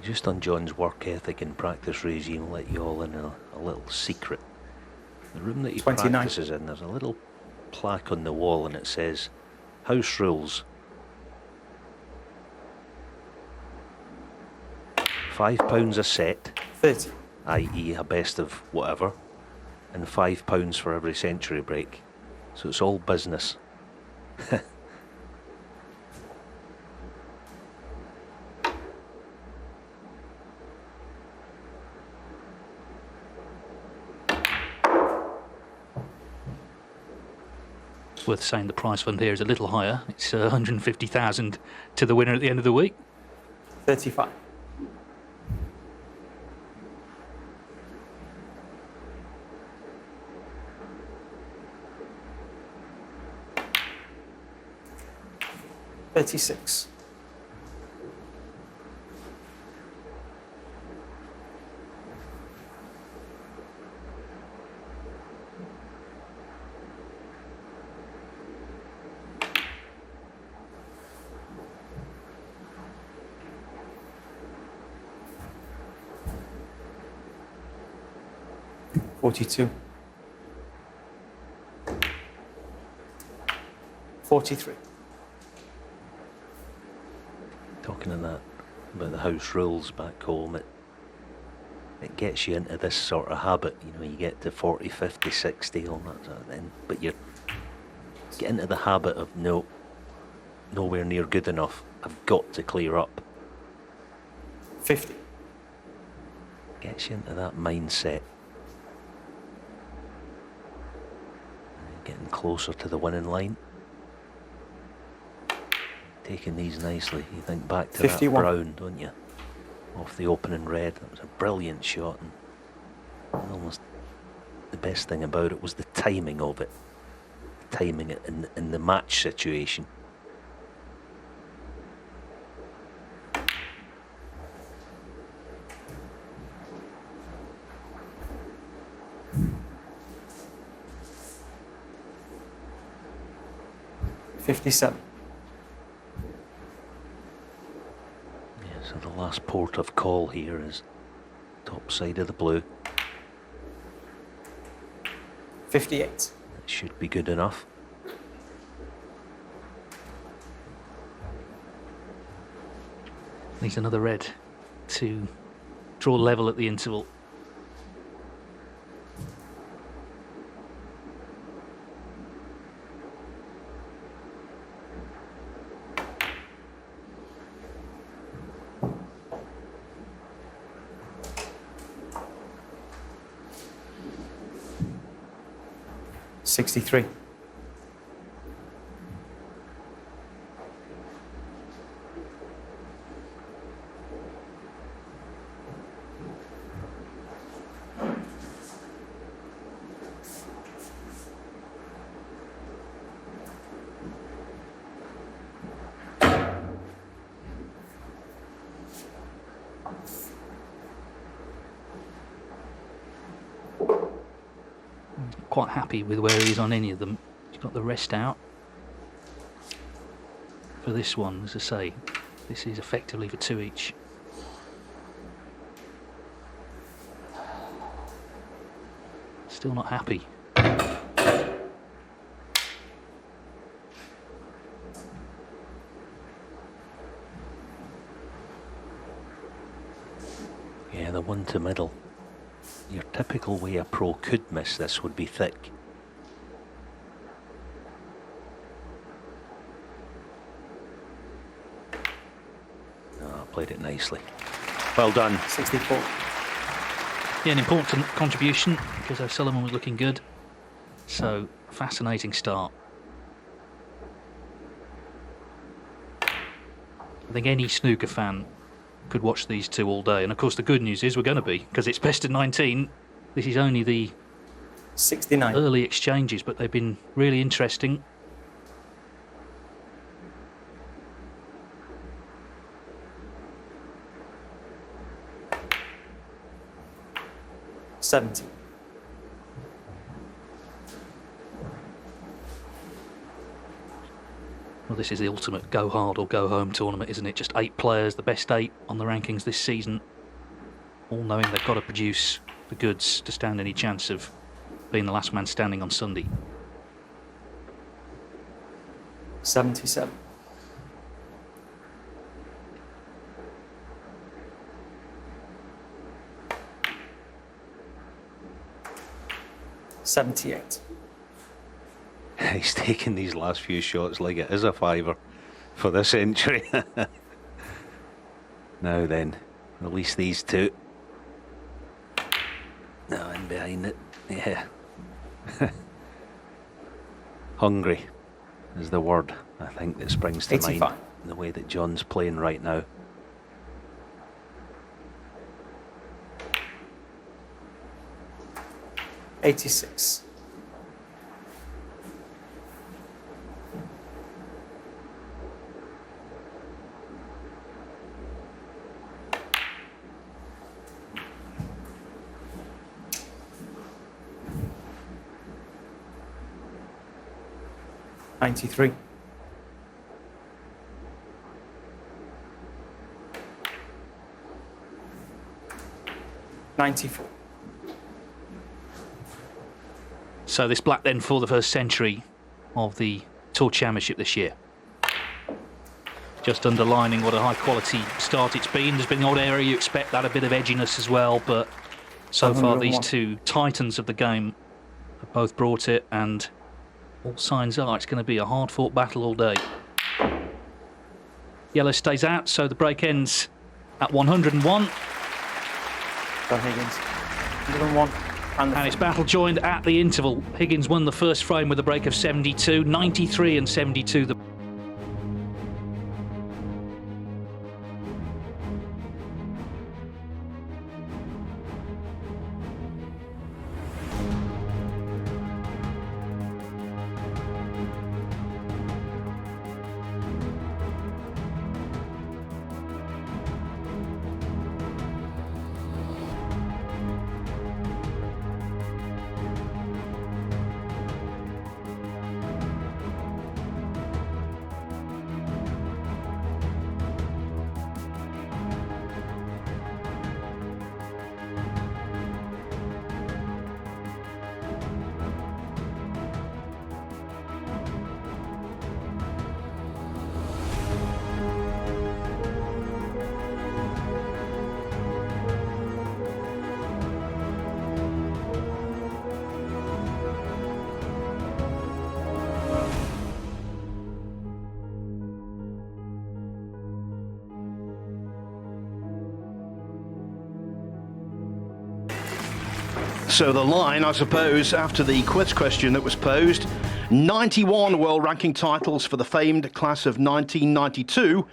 Just on John's work ethic and practice regime, I'll let you all in a little secret. The room that he 29. practices in, there's a little plaque on the wall and it says, house rules. £5 a set, 30. i.e. a best of whatever, and £5 for every century break. So it's all business. It's worth saying the prize fund here is a little higher. It's 150,000 to the winner at the end of the week. 35. $36. $42. 43. Talking of that, about the house rules back home, it gets you into this sort of habit. You know, you get to 40, 50, 60, all that sort of thing, but you get into the habit of nowhere near good enough. I've got to clear up. 50. Gets you into that mindset. Getting closer to the winning line. Taking these nicely. You think back to 51. that brown, don't you? Off the opening red. That was a brilliant shot. And almost the best thing about it was the timing of it. Timing it in the match situation. $57. Yeah, so the last port of call here is top side of the blue. 58. It should be good enough. Needs another red to draw level at the interval. $63. quite happy with where he is on any of them. He's got the rest out for this one, as I say. This is effectively for 2 each. Still not happy. Yeah, the one to middle. Your typical way a pro could miss this would be thick. Oh, played it nicely. Well done. 64. Yeah, an important contribution because O'Sullivan was looking good. So, fascinating start. I think any snooker fan could watch these two all day. And of course the good news is we're going to be, because it's best of 19. This is only the 69. early exchanges, but they've been really interesting. $70. Well, this is the ultimate go hard or go home tournament, isn't it? Just 8 players, the best 8 on the rankings this season, all knowing they've got to produce the goods to stand any chance of being the last man standing on Sunday. 77. $78. He's taking these last few shots like it is a fiver for this entry. Now then, release these two. No, in behind it. Yeah. Hungry is the word, I think, that springs to 85. mind in the way that John's playing right now. $86. $93. $94. So this black then for the first century of the Tour Championship this year. Just underlining what a high quality start it's been. There's been the odd area you expect that a bit of edginess as well, but so far these 101. two titans of the game have both brought it, and all signs are it's going to be a hard fought battle all day. Yellow stays out, so the break ends at 101. Go Higgins. 101. And And it's battle joined at the interval. Higgins won the first frame with a break of 72, 93 and 72. So the line, I suppose, after the quiz question that was posed, 91 world ranking titles for the famed class of 1992,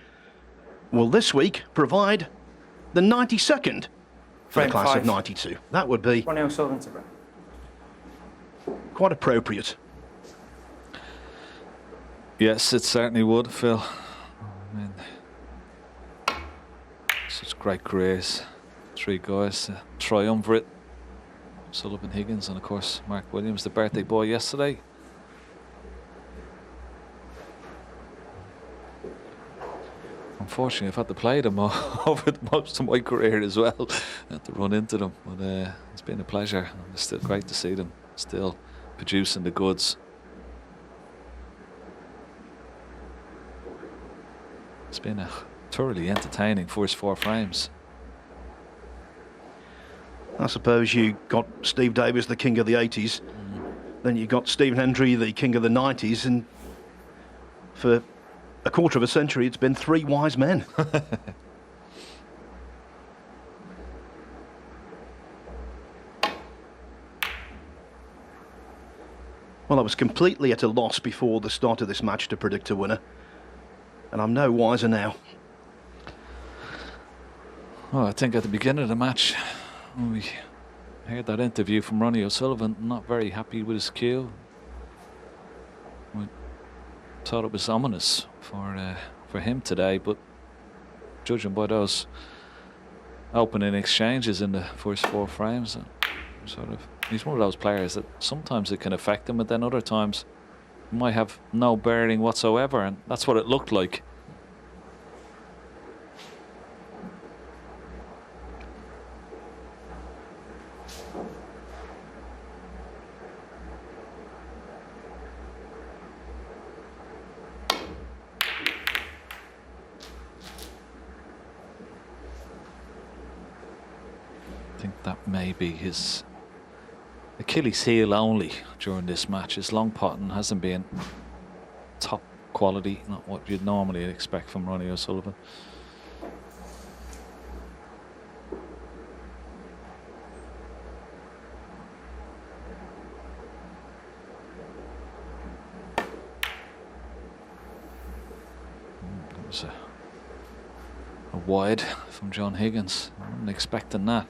will this week provide the 92nd for Frame the class 5. of 92. That would be Ronnie O'Sullivan to break. quite appropriate. Yes, it certainly would, Phil. I mean, such great careers. 3 guys, triumvirate Sullivan, Higgins, and of course Mark Williams, the birthday boy yesterday. Unfortunately, I've had to play them over most of my career as well. I had to run into them, but it's been a pleasure. It's still great to see them still producing the goods. It's been a thoroughly entertaining first 4 frames. I suppose you got Steve Davis, the king of the 80s. Then you got Stephen Hendry, the king of the 90s. And for a quarter of a century, it's been 3 wise men. Well, I was completely at a loss before the start of this match to predict a winner. And I'm no wiser now. Well, I think at the beginning of the match, we heard that interview from Ronnie O'Sullivan, not very happy with his cue. We thought it was ominous for him today, but judging by those opening exchanges in the first 4 frames, he's one of those players that sometimes it can affect him, and then other times it might have no bearing whatsoever, and that's what it looked like. I think that may be his Achilles heel only during this match. His long potting hasn't been top quality, not what you'd normally expect from Ronnie O'Sullivan. That was a wide from John Higgins. I wasn't expecting that.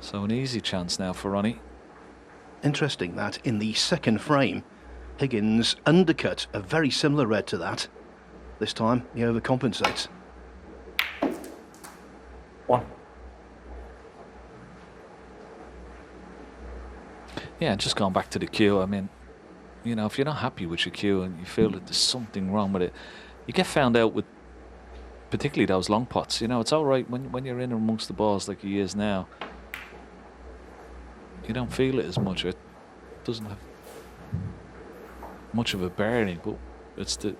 So an easy chance now for Ronnie. Interesting that in the second frame, Higgins undercut a very similar red to that. This time, he overcompensates. 1. Yeah, just going back to the cue, I mean, you know, if you're not happy with your cue and you feel that there's something wrong with it, you get found out with particularly those long pots. You know, it's all right when you're in amongst the balls like he is now. You don't feel it as much. It doesn't have much of a bearing, but it's the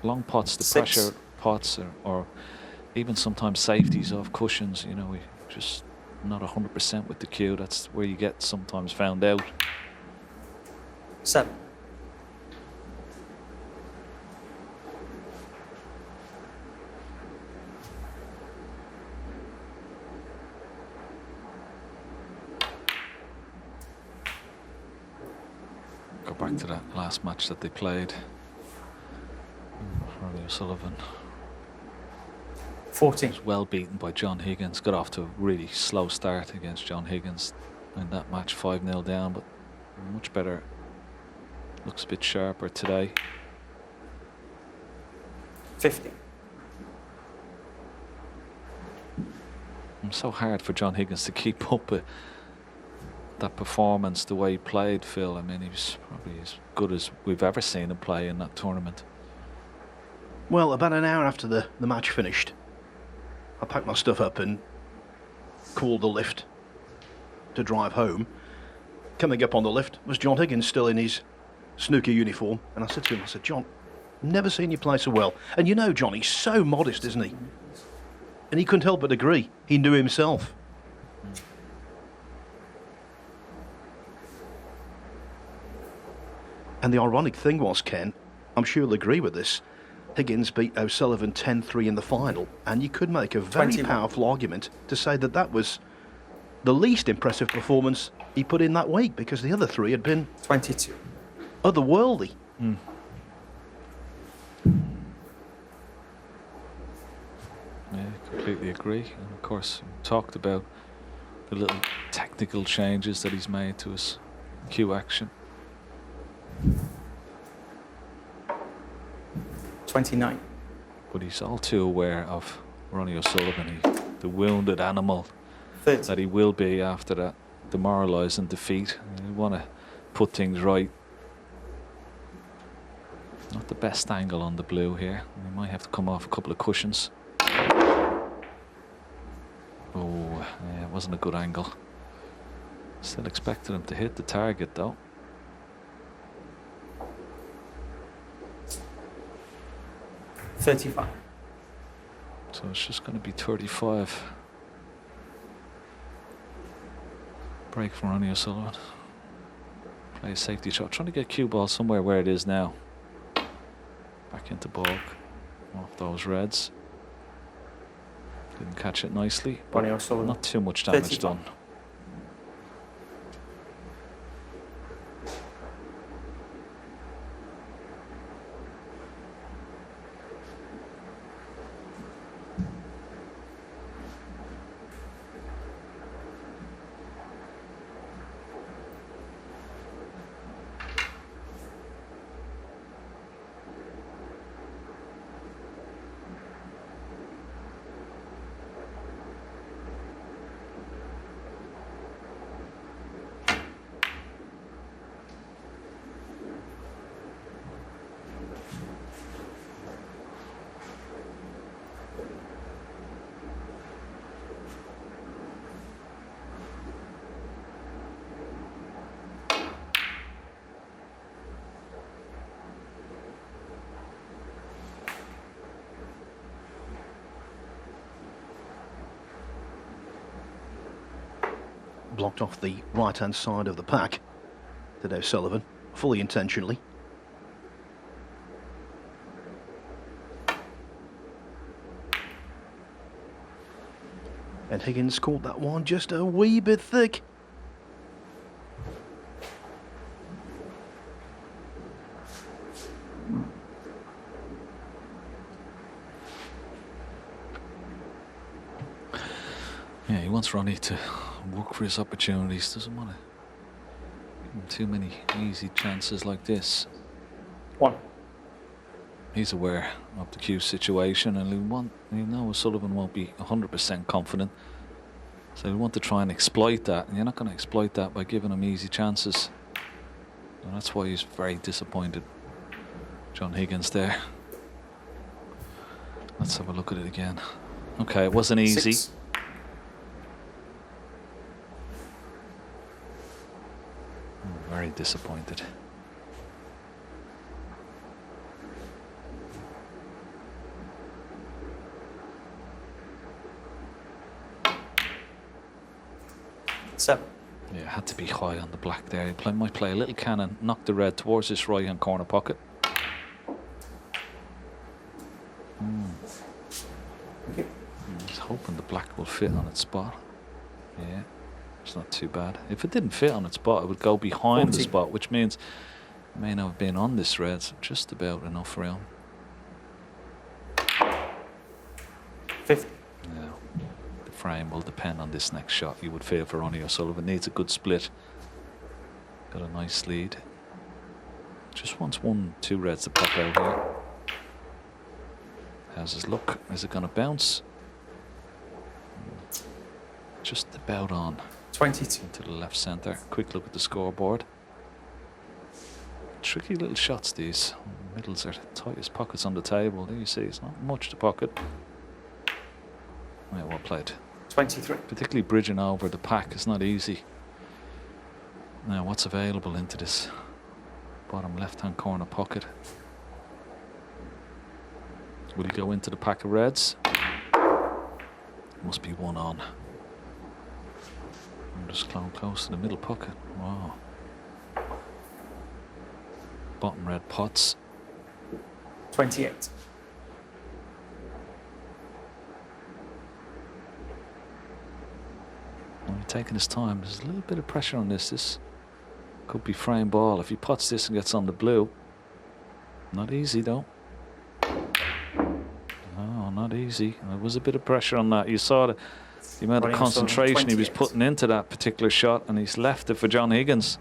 long pots, the 6. pressure pots, or even sometimes safeties off cushions. You know, we just not 100% with the cue. That's where you get sometimes found out. 7. Go back to that last match that they played. Ronnie O'Sullivan 14. was well beaten by John Higgins. Got off to a really slow start against John Higgins in that match, 5-0 down, but much better. Looks a bit sharper today. 15. It's so hard for John Higgins to keep up with that performance the way he played, Phil. I mean, he was probably as good as we've ever seen him play in that tournament. Well, about an hour after the match finished, I packed my stuff up and called the lift to drive home. Coming up on the lift was John Higgins, still in his snooker uniform, and I said to him, I said, John, never seen you play so well. And you know, John, he's so modest, isn't he? And he couldn't help but agree. He knew himself. And the ironic thing was, Ken, I'm sure you'll agree with this, Higgins beat O'Sullivan 10-3 in the final, and you could make a very 21. powerful argument to say that that was the least impressive performance he put in that week, because the other 3 had been 22. otherworldly. Yeah, completely agree. And of course, we talked about the little technical changes that he's made to his cue action. 29. But he's all too aware of Ronnie O'Sullivan, the wounded animal 30. that he will be after that demoralising defeat. You want to put things right. Not the best angle on the blue here. We might have to come off a couple of cushions. Oh, yeah, it wasn't a good angle. Still expected him to hit the target though. $35. So it's just going to be 35. Break from Ronnie O'Sullivan. Play a safety shot. Trying to get cue ball somewhere where it is now. Back into bog. Off those reds. Didn't catch it nicely. Ronnie O'Sullivan. Not too much damage 35. done. Blocked off the right-hand side of the pack. Did O'Sullivan, fully intentionally. And Higgins caught that one just a wee bit thick. Yeah, he wants Ronnie to work for his opportunities. Doesn't want to give him too many easy chances like this. 1. He's aware of the cue situation, and he knows Sullivan won't be 100% confident. So he'll want to try and exploit that, and you're not going to exploit that by giving him easy chances. And that's why he's very disappointed. John Higgins there. Let's have a look at it again. Okay, it wasn't easy. 6. Very disappointed. $7. Yeah, had to be high on the black there. He might play a little cannon, knock the red towards this right hand corner pocket. He's hoping the black will fit on its spot. Yeah, it's not too bad. If it didn't fit on its spot, it would go behind the 40. spot, which means it may not have been on this red, so just about enough for him. 50. Yeah. The frame will depend on this next shot. You would feel for Ronnie O'Sullivan. Needs a good split. Got a nice lead. Just wants 1-2 reds to pop out here. How's his look? Is it going to bounce? Just about on. 22. To the left centre. Quick look at the scoreboard. Tricky little shots these. Middles are the tightest pockets on the table. There you see, it's not much to pocket. Yeah, well played. 23. Particularly bridging over the pack is not easy. Now what's available into this bottom left hand corner pocket? Will he go into the pack of reds? Must be one on. I'm just close to the middle pocket. Wow. Bottom red pots. 28. Well, he's taking his time. There's a little bit of pressure on this. This could be frame ball. If he pots this and gets on the blue. Not easy though. No, not easy. There was a bit of pressure on that. You saw the amount of concentration he was putting into that particular shot, and he's left it for John Higgins.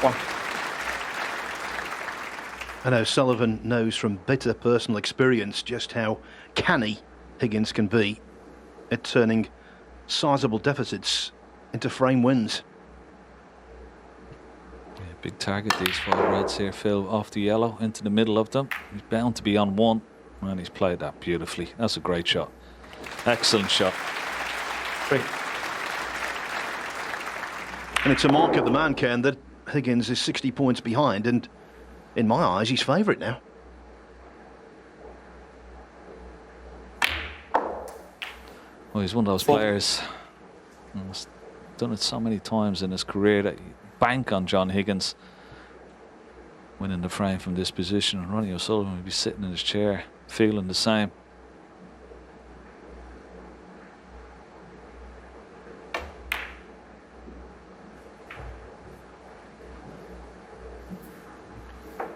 1. I know Sullivan knows from bitter personal experience just how canny Higgins can be at turning sizable deficits into frame wins. Yeah, big target, these 5 reds here, Phil, off the yellow into the middle of them. He's bound to be on 1, and he's played that beautifully. That's a great shot. Excellent shot. 3. And it's a mark of the man, Ken, that Higgins is 60 points behind, and in my eyes, he's favourite now. Well, he's one of those 4. players. He's done it so many times in his career that you bank on John Higgins winning the frame from this position. And Ronnie O'Sullivan would be sitting in his chair feeling the same.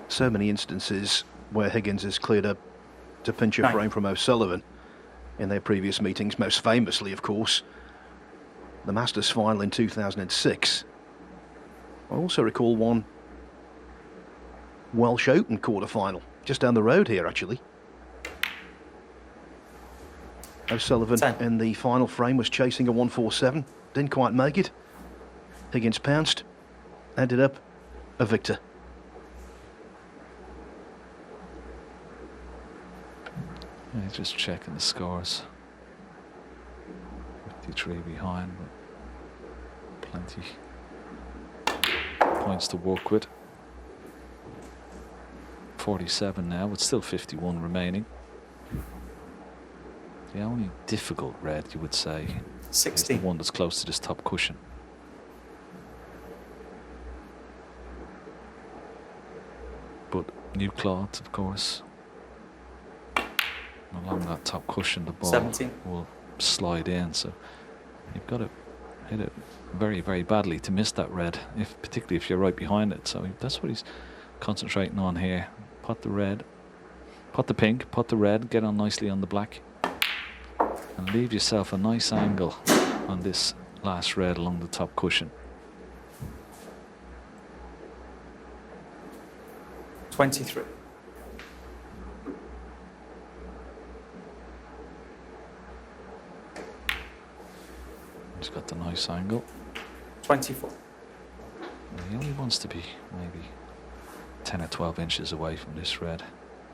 So many instances where Higgins has cleared up to pinch a 9. frame from O'Sullivan in their previous meetings, most famously, of course, the Masters final in 2006. I also recall one Welsh Open quarter-final, just down the road here, actually. O'Sullivan 10. in the final frame was chasing a 147, didn't quite make it. Higgins pounced, ended up a victor. Yeah, just checking the scores. 53 behind, but plenty points to work with. 47 now, but still 51 remaining. The only difficult red, you would say, is the 16. one that's close to this top cushion. But new cloth, of course. Along that top cushion, the ball 17. will slide in, so you've got to hit it very, very badly to miss that red, particularly if you're right behind it. So that's what he's concentrating on here. Pot the red, pot the pink, pot the red, get on nicely on the black, and leave yourself a nice angle on this last red along the top cushion. 23. He's got the nice angle. 24. He only wants to be maybe 10 or 12 inches away from this red.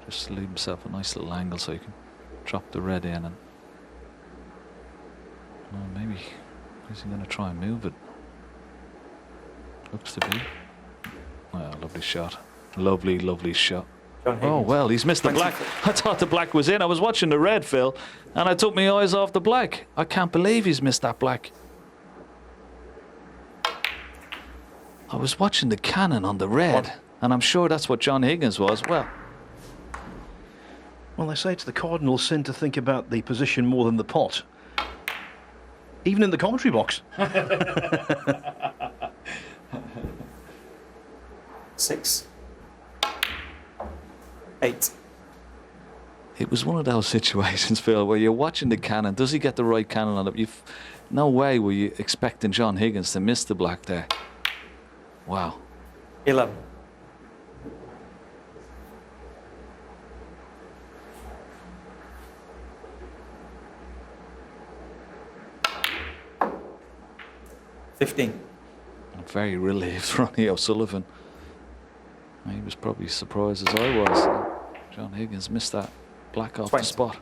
Just leave himself a nice little angle so he can drop the red in, and maybe is he going to try and move it? Looks to be. Oh, lovely shot. Lovely, lovely shot. John Higgins. Oh, well, he's missed the black. 24. I thought the black was in. I was watching the red, Phil, and I took my eyes off the black. I can't believe he's missed that black. I was watching the cannon on the red, and I'm sure that's what John Higgins was. Well, they say it's the cardinal sin to think about the position more than the pot. Even in the commentary box. 6. 8. it was one of those situations, Phil, where you're watching the cannon. Does he get the right cannon on it? No way were you expecting John Higgins to miss the black there. Wow. 11. $15. I'm very relieved, Ronnie O'Sullivan. He was probably surprised as I was. John Higgins missed that black off 20. the spot.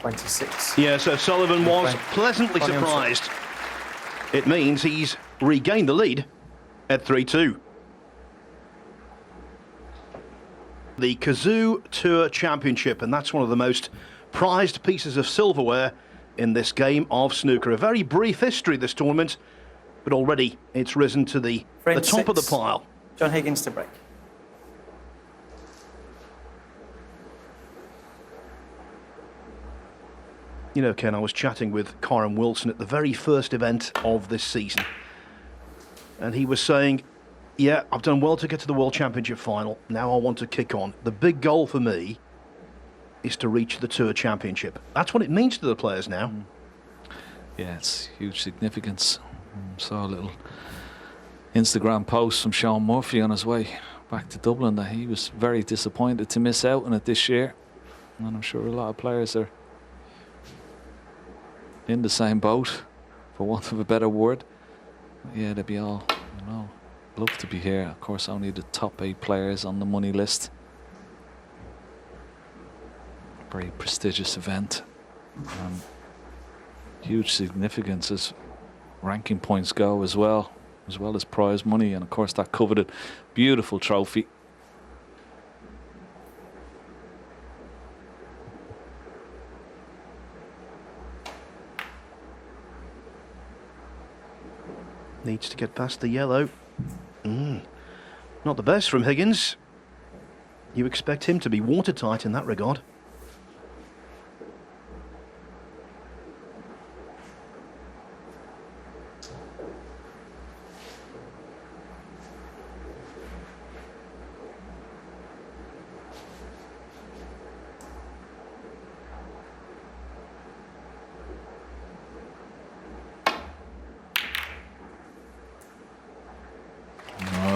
$26. Yeah, so Sullivan was Okay. pleasantly 20 on surprised. It means he's regained the lead at 3-2. The Kazoo Tour Championship, and that's one of the most prized pieces of silverware in this game of snooker. A very brief history, this tournament, but already it's risen to the Frame top of the 6. pile. John Higgins to break. You know, Ken, I was chatting with Karen Wilson at the very first event of this season, and he was saying Yeah, I've done well to get to the World Championship final. Now I want to kick on. The big goal for me is to reach the Tour Championship. That's what it means to the players now. Yeah, it's huge significance. Saw a little Instagram post from Sean Murphy on his way back to Dublin that he was very disappointed to miss out on it this year. And I'm sure a lot of players are in the same boat, for want of a better word. Yeah, they'd be all, love to be here. Of course, only the top 8 players on the money list. Very prestigious event. Huge significance as ranking points go as well as prize money, and of course that coveted beautiful trophy. Needs to get past the yellow. Not the best from Higgins. You expect him to be watertight in that regard.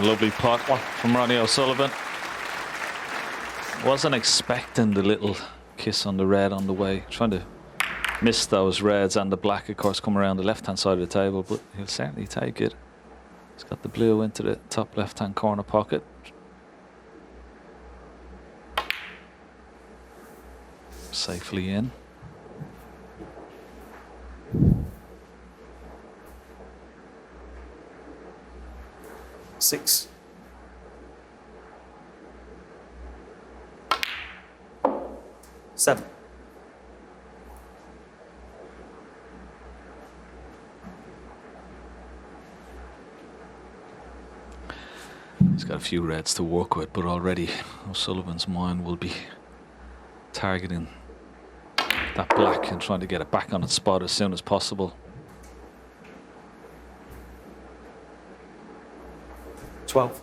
Lovely putt from Ronnie O'Sullivan. Wasn't expecting the little kiss on the red on the way. Trying to miss those reds, and the black, of course, come around the left-hand side of the table, but he'll certainly take it. He's got the blue into the top left-hand corner pocket. Safely in. Six. Seven. He's got a few reds to work with, but already O'Sullivan's mind will be targeting that black and trying to get it back on its spot as soon as possible. 12.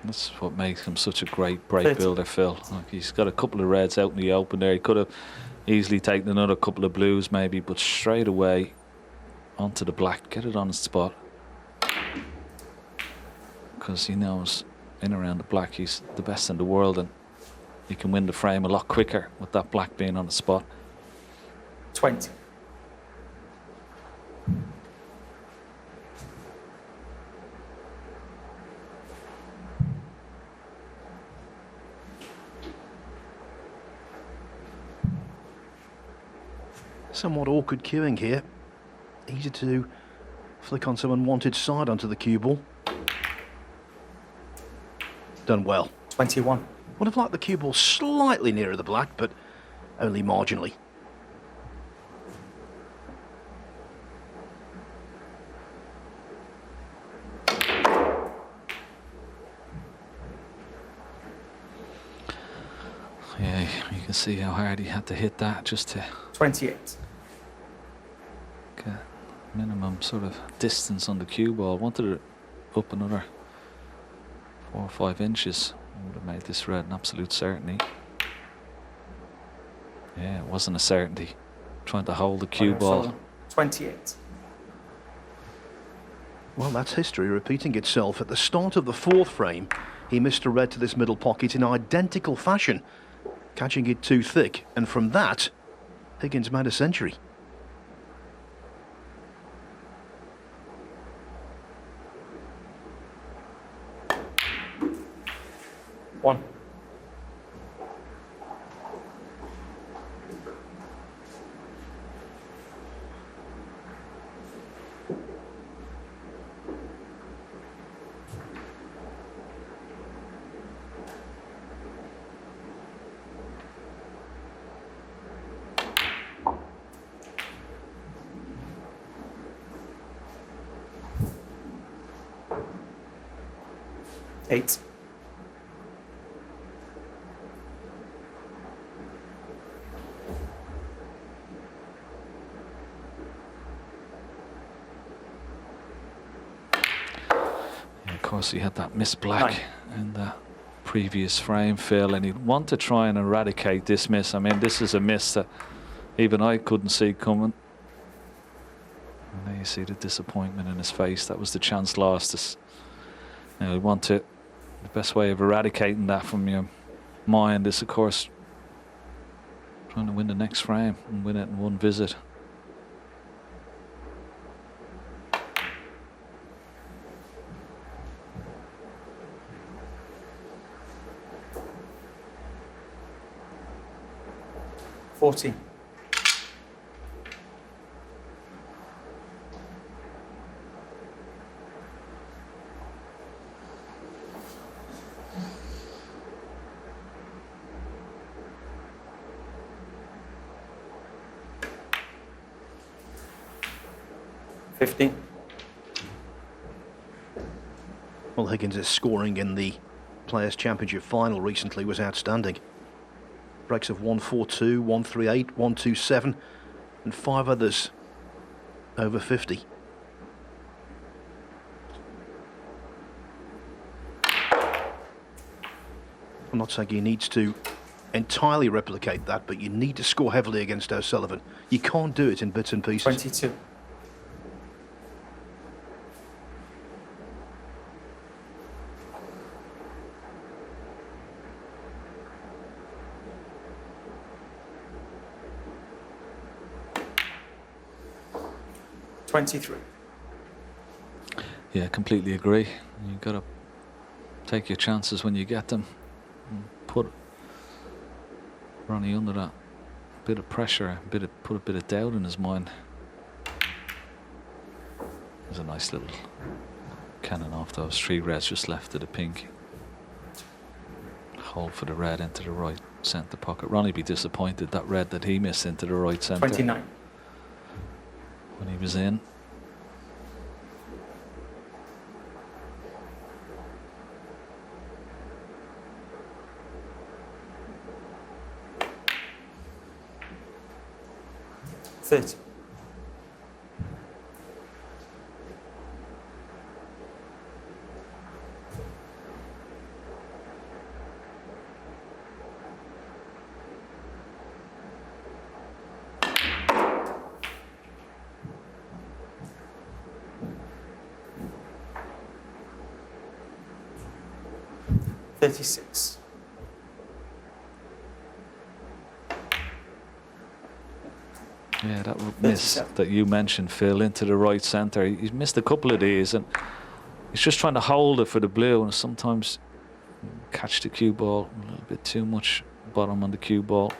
That's what makes him such a great break 30. builder, Phil. Like, he's got a couple of reds out in the open there. He could have easily taken another couple of blues maybe, but straight away onto the black, get it on its spot. Because he knows in around the black he's the best in the world, and he can win the frame a lot quicker with that black being on the spot. 20. Somewhat awkward queuing here. Easy to flick on some unwanted side onto the cue ball. Done well. 21. Would have liked the cue ball slightly nearer the black, but only marginally. Yeah, you can see how hard he had to hit that just to 28. get minimum sort of distance on the cue ball. Wanted it up another 4 or 5 inches. Would have made this red an absolute certainty. Yeah, it wasn't a certainty. Trying to hold the cue ball. 28. Well, that's history repeating itself. At the start of the 4th frame, he missed a red to this middle pocket in identical fashion, catching it too thick, and from that, Higgins made a century. One. Eight. course, he had that miss black in the previous frame, Phil, and he'd want to try and eradicate this miss. I mean, this is a miss that even I couldn't see coming. And there you see the disappointment in his face. That was the chance lost. You want to, the best way of eradicating that from your mind is, of course, trying to win the next frame and win it in one visit. $40. $15. Well, Higgins' scoring in the Players' Championship final recently was outstanding. Breaks of 142, 138, 127, and 5 others over 50. I'm not saying he needs to entirely replicate that, but you need to score heavily against O'Sullivan. You can't do it in bits and pieces. 22. $23. Yeah, completely agree. You've got to take your chances when you get them. And put Ronnie under that bit of pressure, put a bit of doubt in his mind. There's a nice little cannon off those 3 reds just left of the pink. Hold for the red into the right centre pocket. Ronnie be disappointed that red that he missed into the right centre. 29. When he was in. $30. $36. Yeah, that miss that you mentioned, Phil, into the right centre. He's missed a couple of these, and he's just trying to hold it for the blue, and sometimes catch the cue ball a little bit too much bottom on the cue ball.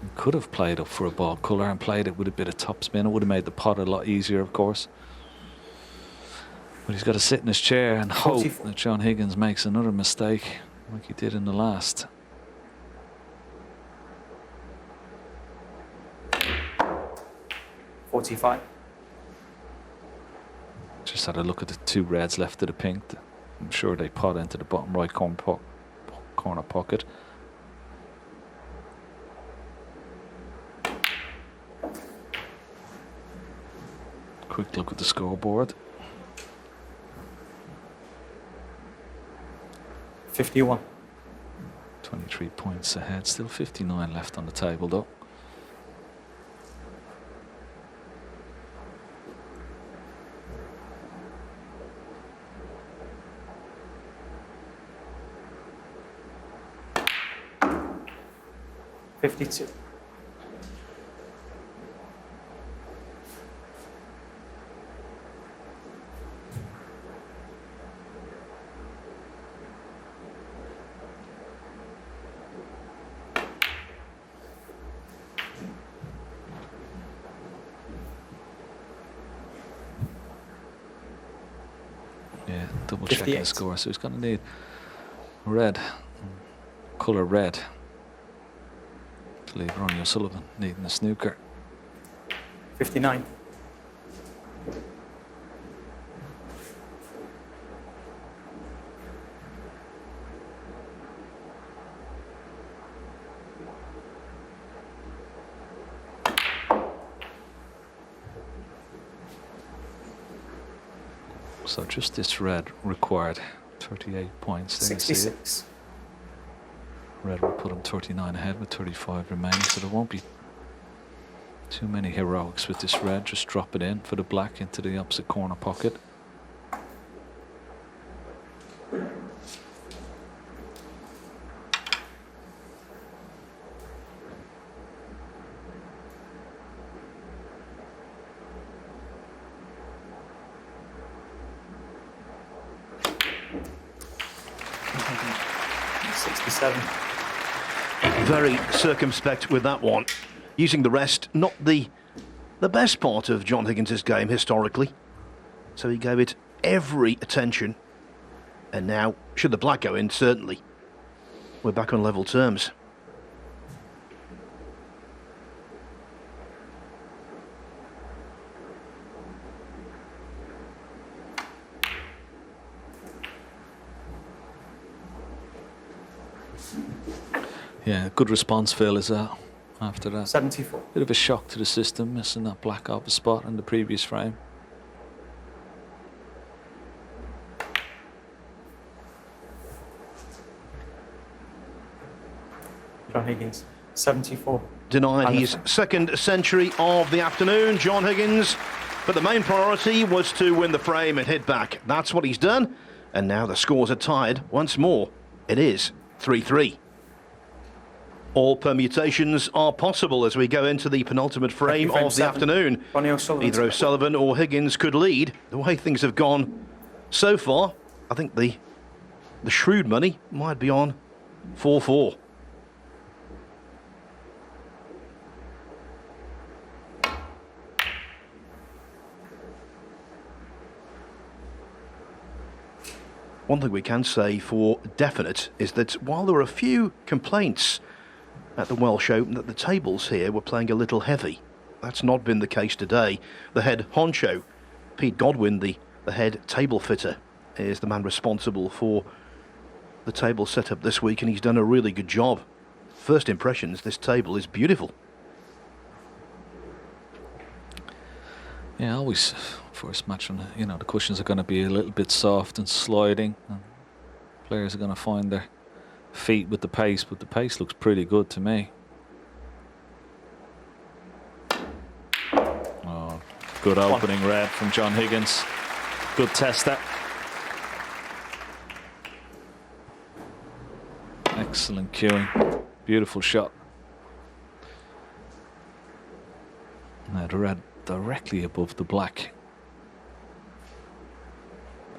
He could have played up for a ball colour and played it with a bit of top spin. It would have made the pot a lot easier, of course. But he's got to sit in his chair and hope that John Higgins makes another mistake like he did in the last. $45. Just had a look at the 2 reds left of the pink. I'm sure they pot into the bottom right corner pocket. Quick look at the scoreboard. 51. 23 points ahead. Still 59 left on the table though. $52. Yeah, double checking the 58. score. So he's going to need red, colour red, to leave Ronnie O'Sullivan needing a snooker. 59. So just this red required 38 points. There you see it. 66. Red will put him 39 ahead with 35 remaining, so there won't be too many heroics with this red. Just drop it in for the black into the opposite corner pocket. Very circumspect with that one. Using the rest, not the best part of John Higgins' game historically. So he gave it every attention. And now, should the black go in, certainly, we're back on level terms. Yeah, good response, Phil, is that after that. 74. Bit of a shock to the system, missing that black off a spot in the previous frame. John Higgins, 74. Denied his second century of the afternoon, John Higgins. But the main priority was to win the frame and hit back. That's what he's done. And now the scores are tied once more. It is 3-3. All permutations are possible as we go into the penultimate frame of the afternoon. Ronnie O'Sullivan. Either O'Sullivan or Higgins could lead. The way things have gone so far, I think the shrewd money might be on 4-4. One thing we can say for definite is that while there were a few complaints at the Welsh Open that the tables here were playing a little heavy, that's not been the case today. The head honcho, Pete Godwin, the head table fitter, is the man responsible for the table setup this week, and he's done a really good job. First impressions, this table is beautiful. Yeah, always first match, and you know the cushions are going to be a little bit soft and sliding, and players are going to find their feet with the pace, but the pace looks pretty good to me. Oh, good opening red from John Higgins. Good tester. Excellent cueing. Beautiful shot. Now the red directly above the black.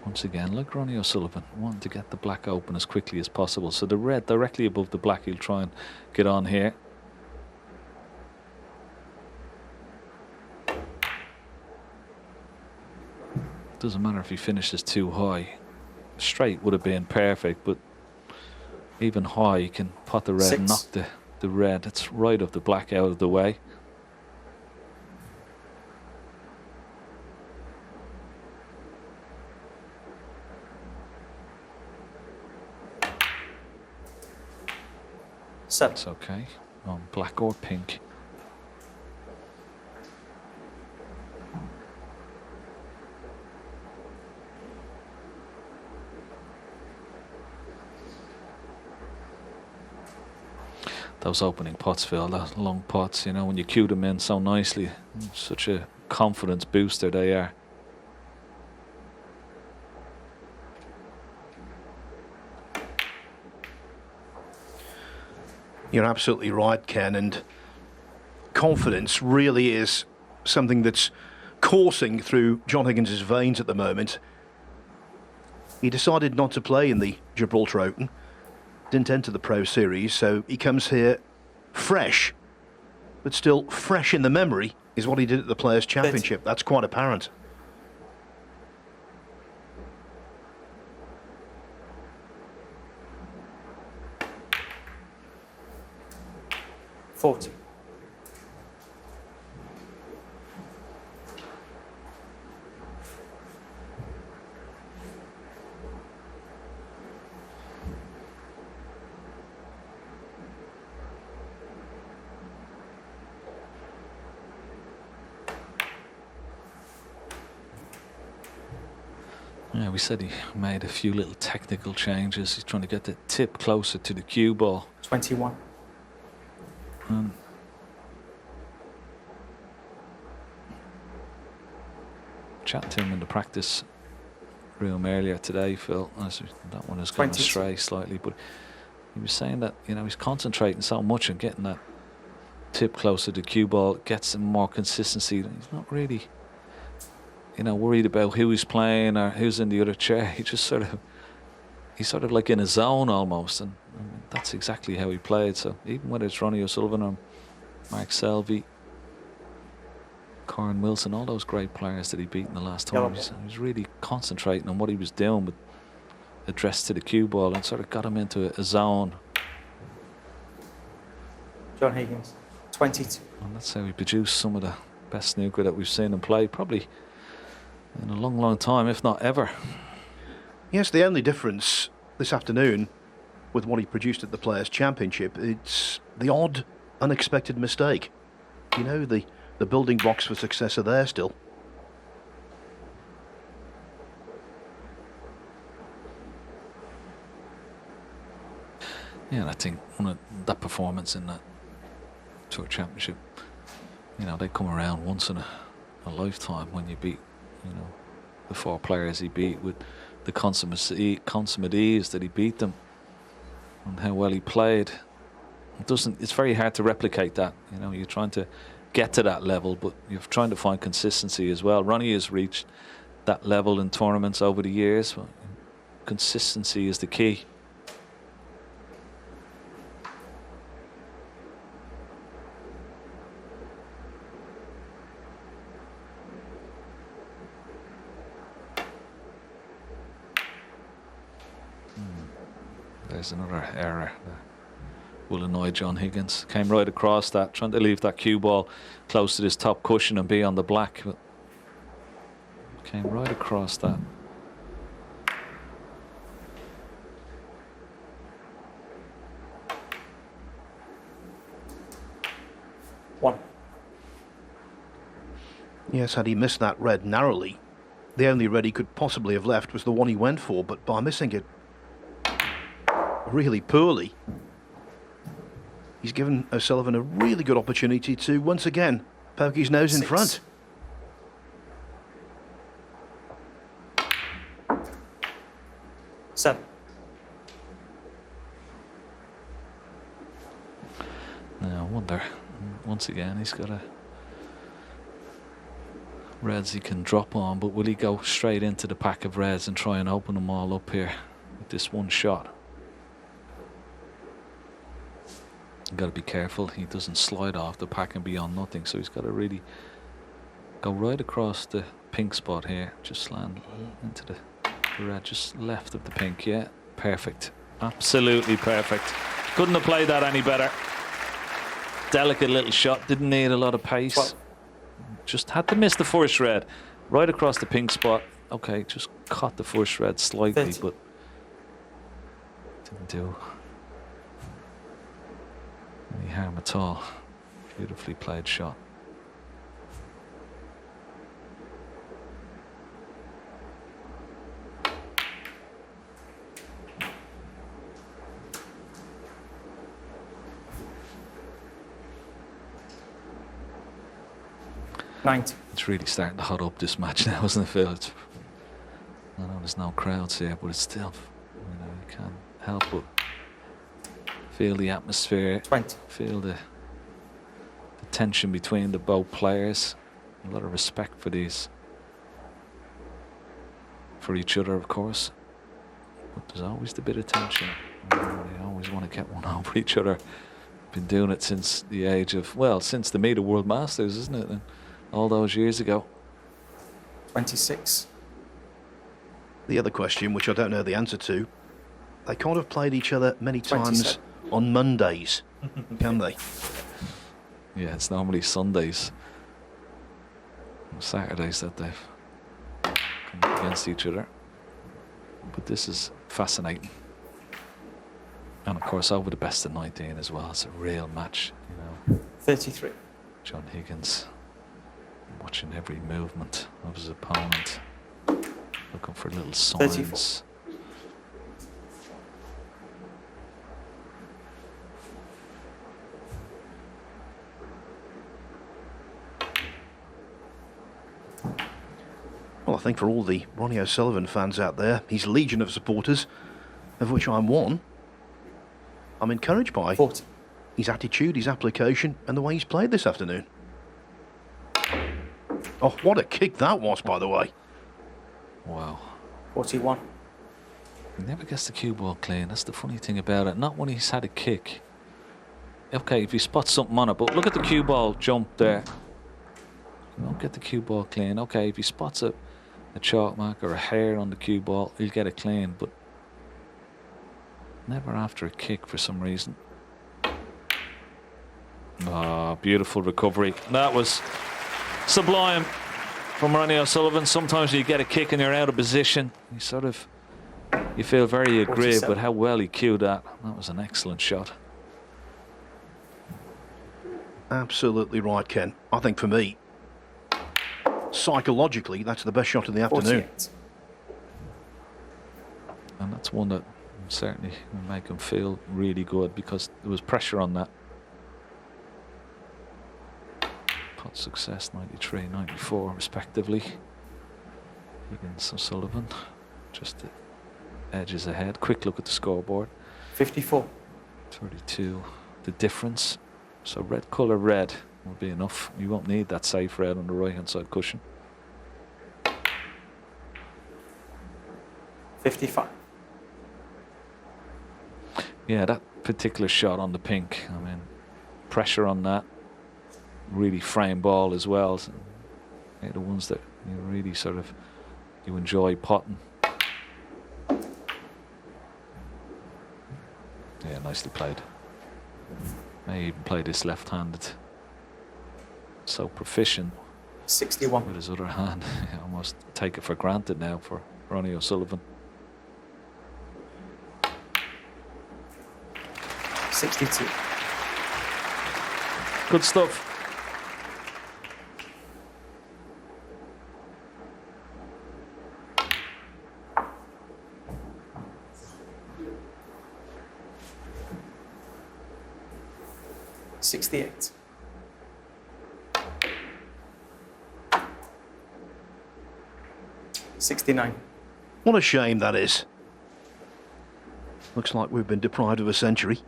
Once again, like Ronnie O'Sullivan, wanting to get the black open as quickly as possible. So the red directly above the black, he'll try and get on here. Doesn't matter if he finishes too high. Straight would have been perfect, but even high, you can pot the red and knock the red. It's right of the black out of the way. It's okay. On black or pink. Those opening pots, Phil, those long pots, you know, when you cue them in so nicely, such a confidence booster they are. You're absolutely right, Ken, and confidence really is something that's coursing through John Higgins' veins at the moment. He decided not to play in the Gibraltar Open, didn't enter the Pro Series, so he comes here fresh, but still fresh in the memory is what he did at the Players' Championship. That's quite apparent. Yeah, we said he made a few little technical changes. He's trying to get the tip closer to the cue ball. 21. Chatting to him in the practice room earlier today, Phil. That one has gone 22. astray slightly, but he was saying that, you know, he's concentrating so much on getting that tip closer to cue ball, gets some more consistency. He's not really, you know, worried about who he's playing or who's in the other chair. He's sort of like in a zone almost, and that's exactly how he played. So even whether it's Ronnie O'Sullivan or Mark Selvey, Corin Wilson, all those great players that he beat in the last tournament, he was really concentrating on what he was doing with address to the cue ball and sort of got him into a zone. John Higgins, 22. And that's how he produced some of the best snooker that we've seen him play, probably in a long, long time, if not ever. Yes, the only difference this afternoon with what he produced at the Players' Championship, it's the odd, unexpected mistake. You know, the building blocks for success are there still. Yeah, and I think that performance in that Tour Championship, you know, they come around once in a lifetime when you beat, you know, the 4 players he beat with the consummate ease that he beat them and how well he played. It's very hard to replicate that. You know, you're trying to get to that level, but you're trying to find consistency as well. Ronnie has reached that level in tournaments over the years. But consistency is the key. There's another error that will annoy John Higgins. Came right across that, trying to leave that cue ball close to this top cushion and be on the black, but came right across that. One. Yes, had he missed that red narrowly, the only red he could possibly have left was the one he went for, but by missing it really poorly, he's given O'Sullivan a really good opportunity to once again poke his nose in 6. front. Seven. Now I wonder, once again, he's got a reds he can drop on, but will he go straight into the pack of reds and try and open them all up here with this one shot? You've got to be careful he doesn't slide off the pack and be on nothing, so he's got to really go right across the pink spot here, just land into the red, just left of the pink. Yeah, perfect, absolutely perfect. Couldn't have played that any better. Delicate little shot, didn't need a lot of pace. 12. Just had to miss the first red right across the pink spot. Okay, just caught the first red slightly, 30. but didn't do any harm at all. Beautifully played shot. It's really starting to hot up, this match now, isn't it, Phil? I know there's no crowds here, but it's still, you know, you can't help but feel the atmosphere, 20. feel the tension between the both players. A lot of respect for each other, of course. But there's always the bit of tension. You know, they always want to get one over each other. Been doing it since the age of, well, since the Meet of World Masters, isn't it? And all those years ago. 26. The other question, which I don't know the answer to, they can't have played each other many times 27. on Mondays, can they? Yeah, it's normally Sundays and Saturdays that they've come against each other. But this is fascinating. And of course, over the best of 19 as well. It's a real match, you know. 33. John Higgins watching every movement of his opponent. Looking for little 34. signs. Well, I think for all the Ronnie O'Sullivan fans out there, his legion of supporters, of which I'm one, I'm encouraged by 40. his attitude, his application, and the way he's played this afternoon. Oh, what a kick that was, by the way. Wow. 41. He never gets the cue ball clean. That's the funny thing about it. Not when he's had a kick. Okay, if he spots something on it, but look at the cue ball jump there. You don't get the cue ball clean. Okay, if he spots a chalk mark or a hair on the cue ball, he'll get it clean, but never after a kick for some reason. Ah, beautiful recovery. That was sublime from Ronnie O'Sullivan. Sometimes you get a kick and you're out of position. You feel very aggrieved 47. with how well he cued that. That was an excellent shot. Absolutely right, Ken. I think for me, psychologically, that's the best shot of the afternoon. 48. And that's one that certainly will make him feel really good because there was pressure on that. Putt success 93, 94 respectively. Higgins, O'Sullivan just the edges ahead. Quick look at the scoreboard. 54. 32. The difference. So red colour red will be enough. You won't need that safe red on the right hand side cushion. 55. Yeah, that particular shot on the pink, I mean, pressure on that. Really frame ball as well. So they're the ones that you really you enjoy potting. Yeah, nicely played. May even play this left-handed. So proficient 61. with his other hand. I almost take it for granted now for Ronnie O'Sullivan. 62. Good stuff. $68. $69. What a shame that is. Looks like we've been deprived of a century.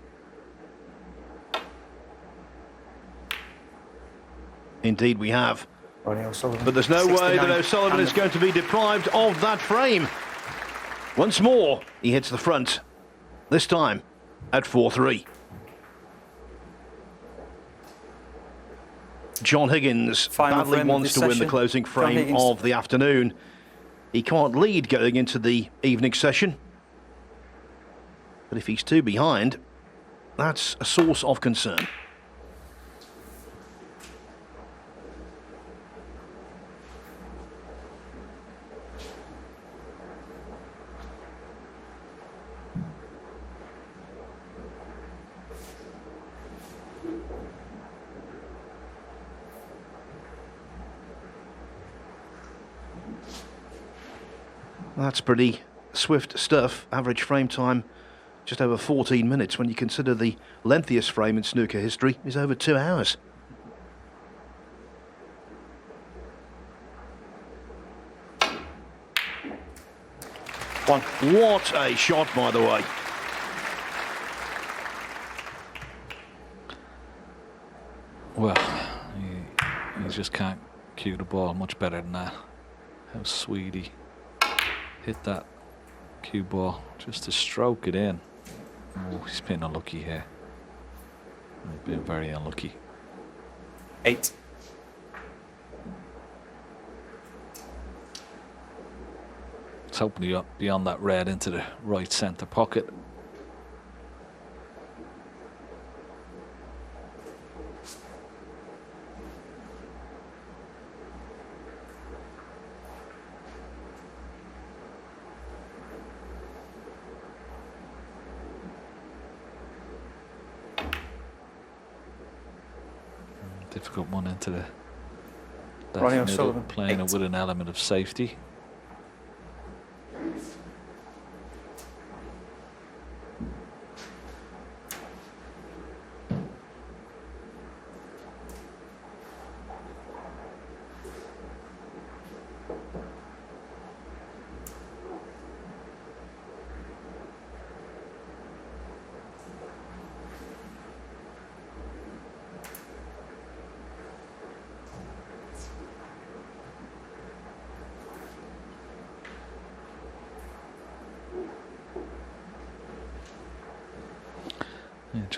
Indeed we have. Ronnie O'Sullivan. But there's no way that 69. O'Sullivan is And going to be deprived of that frame. Once more, he hits the front. This time at 4-3. John Higgins Final badly frame of wants this to win the session. closing John frame Higgins. of the afternoon. He can't lead going into the evening session. But if he's 2 behind, that's a source of concern. That's pretty swift stuff. Average frame time just over 14 minutes when you consider the lengthiest frame in snooker history is over 2 hours. One. What a shot, by the way. Well, he just can't cue the ball much better than that. How sweet he hit that cue ball just to stroke it in. Oh, he's been unlucky here. He's been very unlucky. 8. It's hoping he up beyond that red into the right centre pocket. Difficult one into the left Ronnie middle, O'Sullivan, playing it 8. with an element of safety.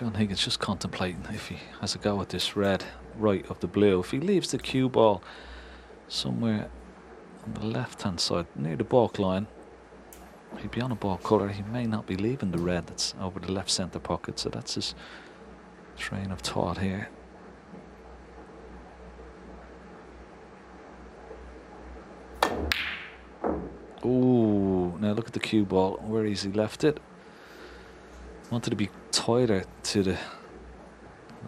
John Higgins just contemplating if he has a go at this red right of the blue. If he leaves the cue ball somewhere on the left-hand side near the balk line, he'd be on a ball colour. He may not be leaving the red that's over the left centre pocket, so that's his train of thought here. Ooh, now look at the cue ball. Where has he left it? Wanted to be tighter to the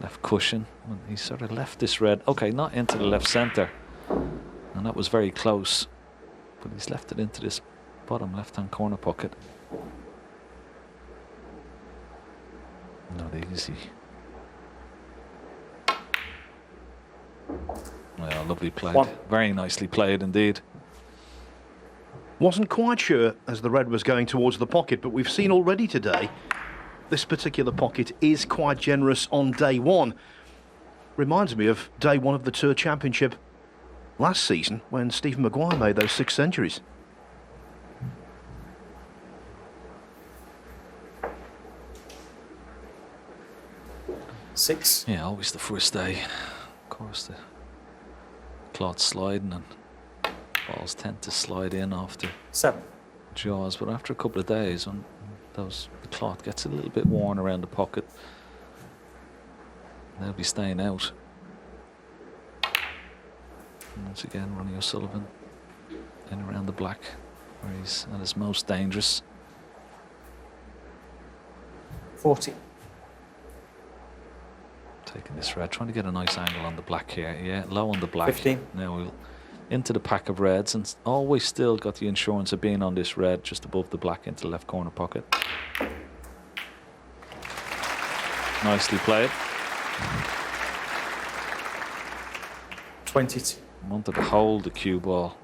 left cushion. Well, he sort of left this red. Okay, not into the left centre. And that was very close. But he's left it into this bottom left-hand corner pocket. Not easy. Well, lovely played. One. Very nicely played indeed. Wasn't quite sure as the red was going towards the pocket, but we've seen already today this particular pocket is quite generous on day one. Reminds me of day one of the Tour Championship last season when Stephen Maguire made those 6 centuries. Six. Yeah, always the first day. Of course, the cloth's sliding and balls tend to slide in off the 7. jaws, but after a couple of days, when the cloth gets a little bit worn around the pocket, they'll be staying out. And once again, Ronnie O'Sullivan in around the black, where he's at his most dangerous. 40. Taking this red, trying to get a nice angle on the black here. Yeah, low on the black. 15. Now we'll into the pack of reds, and always still got the insurance of being on this red just above the black into the left corner pocket. Nicely played. 22. Wanted to hold the cue ball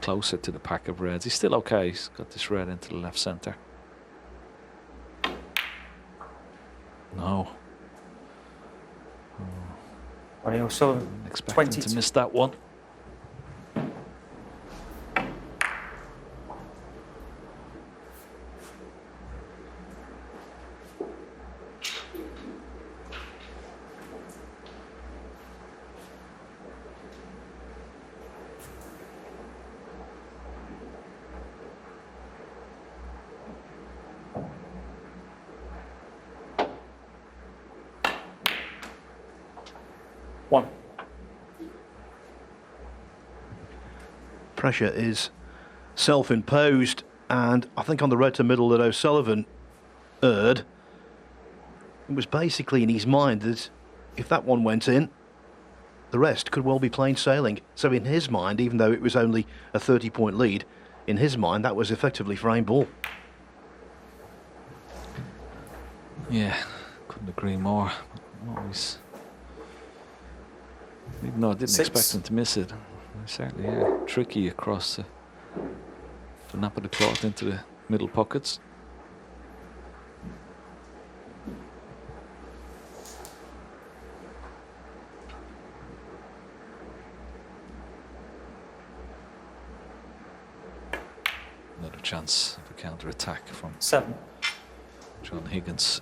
closer to the pack of reds. He's still okay. He's got this red into the left centre. No. Ronnie O'Sullivan. Expecting 22. to miss that one. One. Pressure is self-imposed, and I think on the red to middle that O'Sullivan erred, it was basically in his mind that if that one went in, the rest could well be plain sailing. So in his mind, even though it was only a 30-point lead, in his mind that was effectively frame ball. Yeah, couldn't agree more. Always. Even though I didn't 6. expect him to miss it, certainly, yeah, tricky across the nap of the cloth into the middle pockets. Another chance of a counter attack from 7. John Higgins.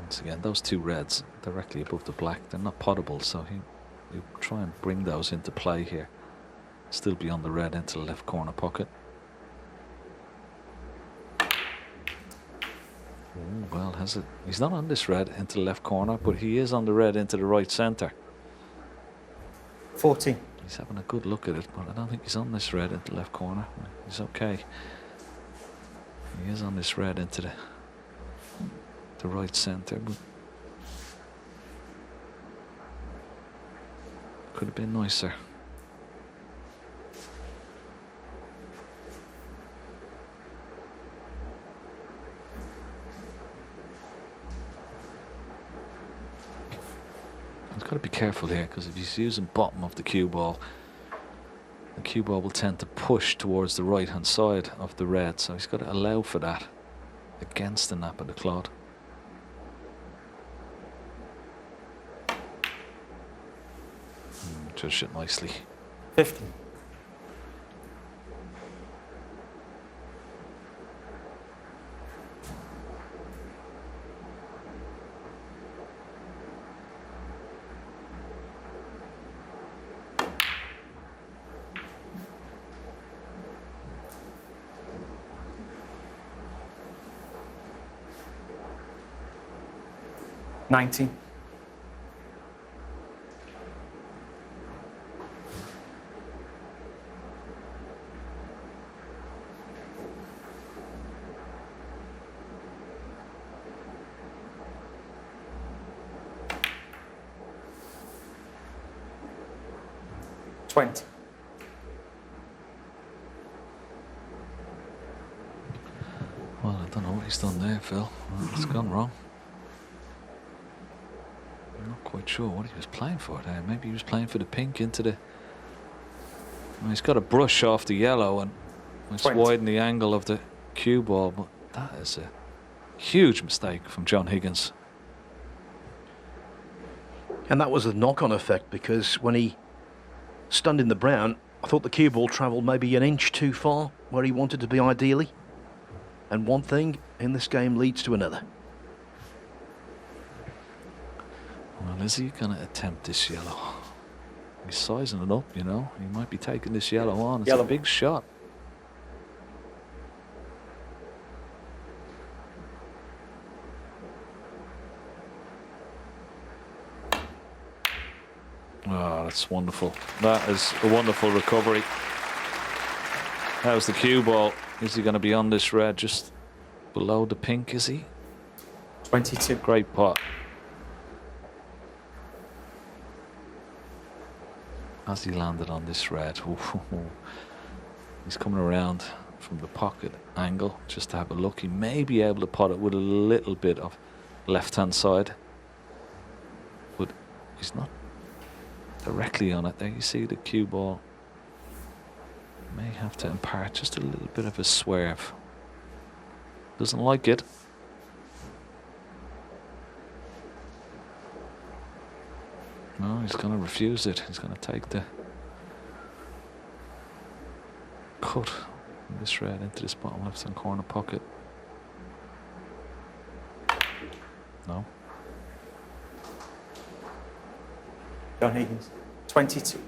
Once again, those two reds directly above the black, they're not potable, so you try and bring those into play here. Still beyond the red into the left corner pocket. Ooh, well, has it? He's not on this red into the left corner, but he is on the red into the right centre. 14. He's having a good look at it, but I don't think he's on this red into the left corner. He's okay. He is on this red into the right centre, but could have been nicer. He's got to be careful here, because if he's using bottom of the cue ball, the cue ball will tend to push towards the right hand side of the red, so he's got to allow for that against the nap of the clod. Judged it nicely. 15. 19. $20. Well, I don't know what he's done there, Phil. It's gone wrong. I'm not quite sure what he was playing for there. Maybe he was playing for the pink into the... Well, he's got a brush off the yellow and it's 20. widen the angle of the cue ball, but that is a huge mistake from John Higgins. And that was a knock-on effect, because when he stunned in the brown, I thought the cue ball travelled maybe an inch too far where he wanted to be ideally. And one thing in this game leads to another. Well, is he going to attempt this yellow? He's sizing it up, you know. He might be taking this yellow on. It's Yellow. a big shot. Oh, that's wonderful. That is a wonderful recovery. How's the cue ball? Is he going to be on this red just below the pink, is he? 22. Great pot. As he landed on this red, he's coming around from the pocket angle just to have a look. He may be able to pot it with a little bit of left-hand side, but he's not directly on it. There you see the cue ball. May have to impart just a little bit of a swerve. Doesn't like it. No, he's going to refuse it. He's going to take the cut from this red into this bottom left hand corner pocket. No. John Higgins. 22.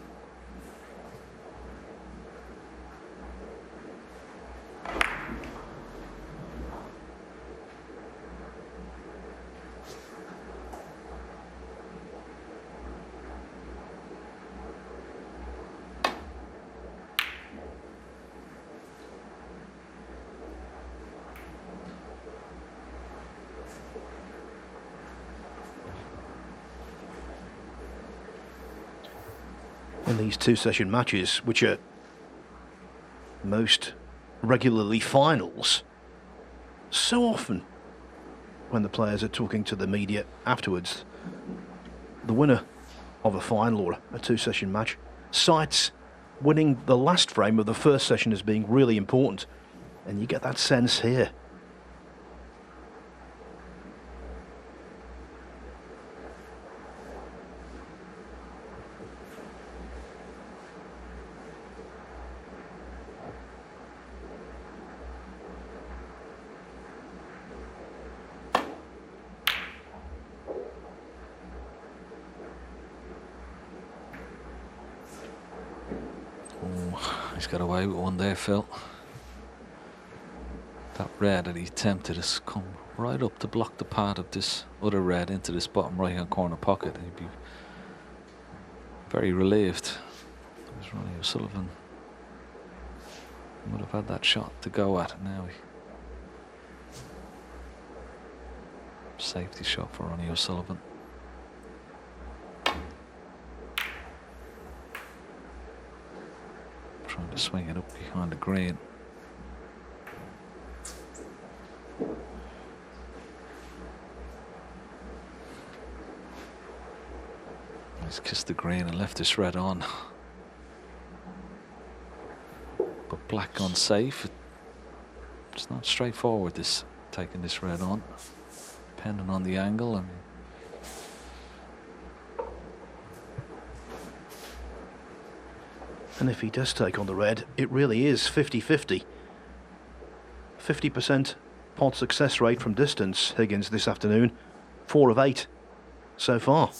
In these two-session matches, which are most regularly finals, so often when the players are talking to the media afterwards, the winner of a final or a two-session match cites winning the last frame of the first session as being really important, and you get that sense here. He's got away with one there, Phil. That red that he attempted has come right up to block the path of this other red into this bottom right hand corner pocket. He'd be very relieved. There's Ronnie O'Sullivan. Would have had that shot to go at. Now safety shot for Ronnie O'Sullivan. Trying to swing it up behind the green. He's kissed the green and left this red on. But black on safe. It's not straightforward, this taking this red on. Depending on the angle. I mean, And if he does take on the red, it really is 50-50. 50% pot success rate from distance, Higgins, this afternoon. 4 of 8 so far.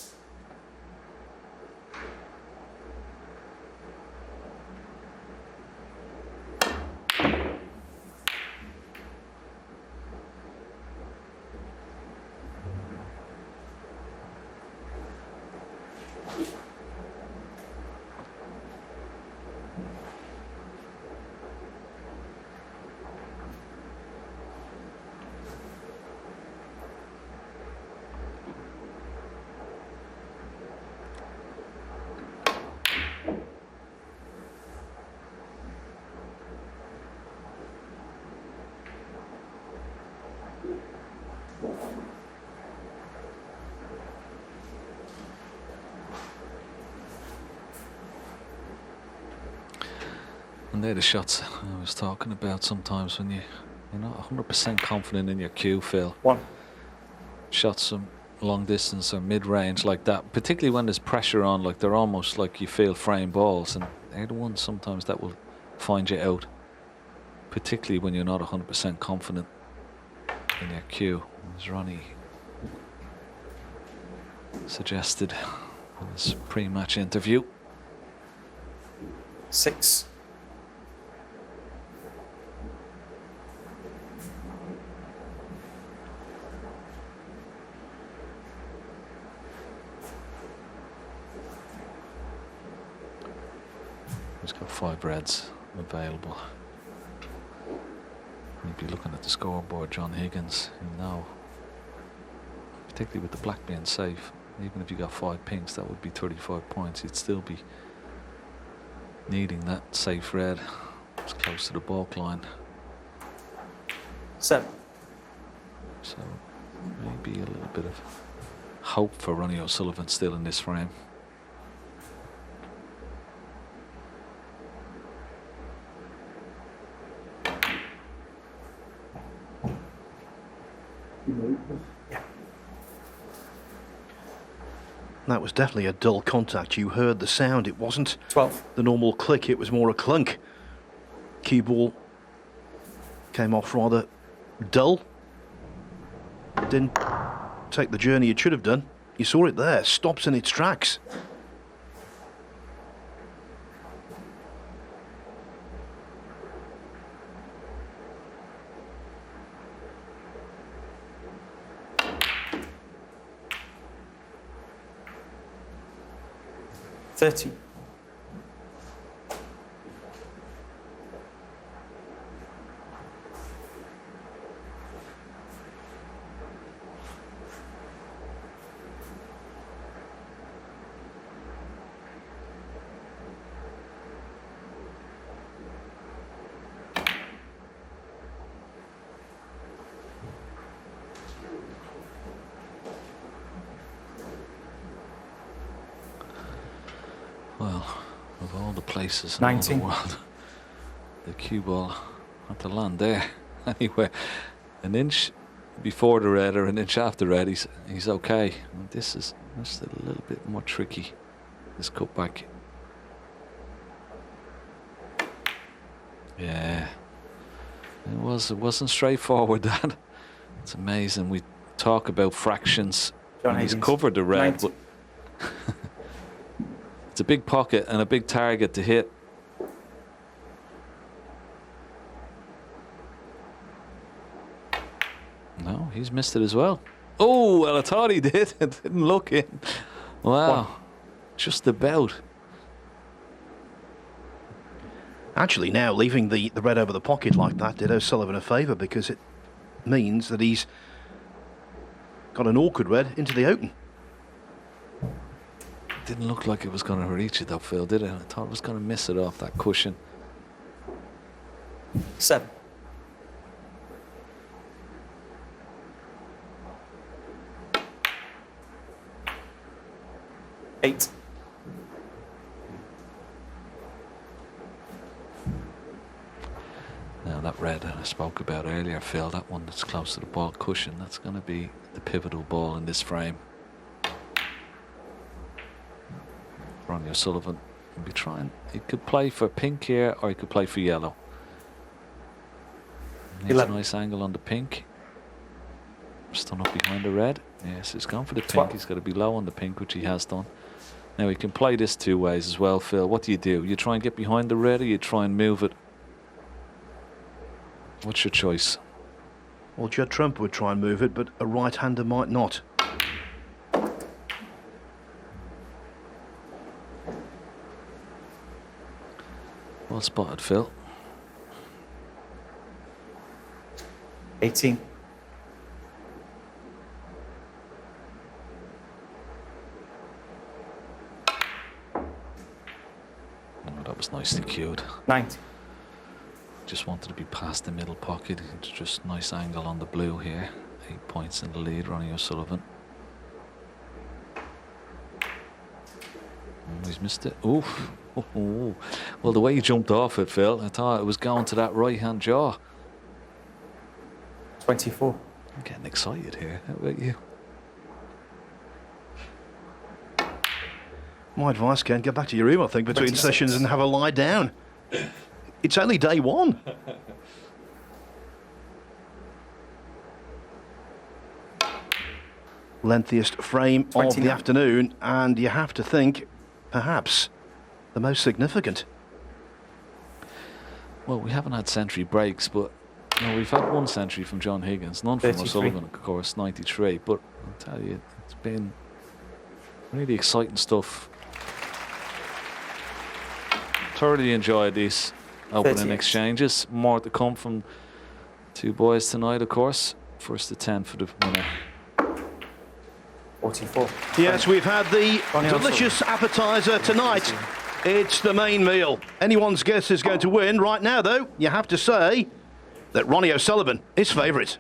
And they're the shots I was talking about sometimes when you're not 100% confident in your cue, Phil. 1. Shots from long distance or mid-range like that, particularly when there's pressure on, like they're almost like you feel frame balls, and they're the ones sometimes that will find you out, particularly when you're not 100% confident in your cue, as Ronnie suggested in his pre-match interview. 6. He's got 5 reds available. You'd be looking at the scoreboard, John Higgins, you know, particularly with the black being safe, even if you got 5 pinks, that would be 35 points. You'd still be needing that safe red. It's close to the balk line. 7. So maybe a little bit of hope for Ronnie O'Sullivan still in this frame. That was definitely a dull contact. You heard the sound. It wasn't 12. the normal click. It was more a clunk. Cue ball came off rather dull. Didn't take the journey it should have done. You saw it there. Stops in its tracks. $30. Well, of all the places in 19. the world, the cue ball had to land there. Anyway, an inch before the red or an inch after red, he's okay. And this is just a little bit more tricky, this cutback. Yeah, it wasn't straightforward, that. It's amazing. We talk about fractions, John and he's Higgins, covered the red, 90. but it's a big pocket and a big target to hit. No, he's missed it as well. Oh, well, I thought he did. It didn't look in. Wow. Just about. Actually, now leaving the red over the pocket like that did O'Sullivan a favour, because it means that he's got an awkward red into the open. Didn't look like it was going to reach it though, Phil, did it? I thought it was going to miss it off that cushion. 7. $8. Now that red that I spoke about earlier, Phil, that one that's close to the ball cushion, that's going to be the pivotal ball in this frame. Ronnie O'Sullivan will be trying. He could play for pink here, or he could play for yellow. Needs a 11. nice angle on the pink. Stun up behind the red. Yes, he's gone for the pink. 12. He's got to be low on the pink, which he has done. Now he can play this 2 ways as well, Phil. What do? You try and get behind the red, or you try and move it? What's your choice? Well, Judd Trump would try and move it, but a right-hander might not. Well spotted, Phil. 18. Oh, that was nicely cued. 90. Just wanted to be past the middle pocket. It's just nice angle on the blue here. 8 points in the lead, Ronnie O'Sullivan. Oh, he's missed it. Oof. Oh, Well, the way he jumped off it, Phil, I thought it was going to that right-hand jaw. 24. I'm getting excited here. How about you? My advice, Ken, get back to your room, I think, between 26. sessions and have a lie down. It's only day one. Lengthiest frame of 29. the afternoon, and you have to think, perhaps, the most significant. Well, we haven't had century breaks, but we've had one century from John Higgins, none from 33. O'Sullivan, of course, 93. But I'll tell you, it's been really exciting stuff. Thoroughly enjoyed these opening 38. exchanges. More to come from two boys tonight, of course. First to 10 for the winner. 44. Yes, we've had the Ronnie delicious appetizer tonight. It's the main meal. Anyone's guess is going to win. Right now, though, you have to say that Ronnie O'Sullivan is favourite.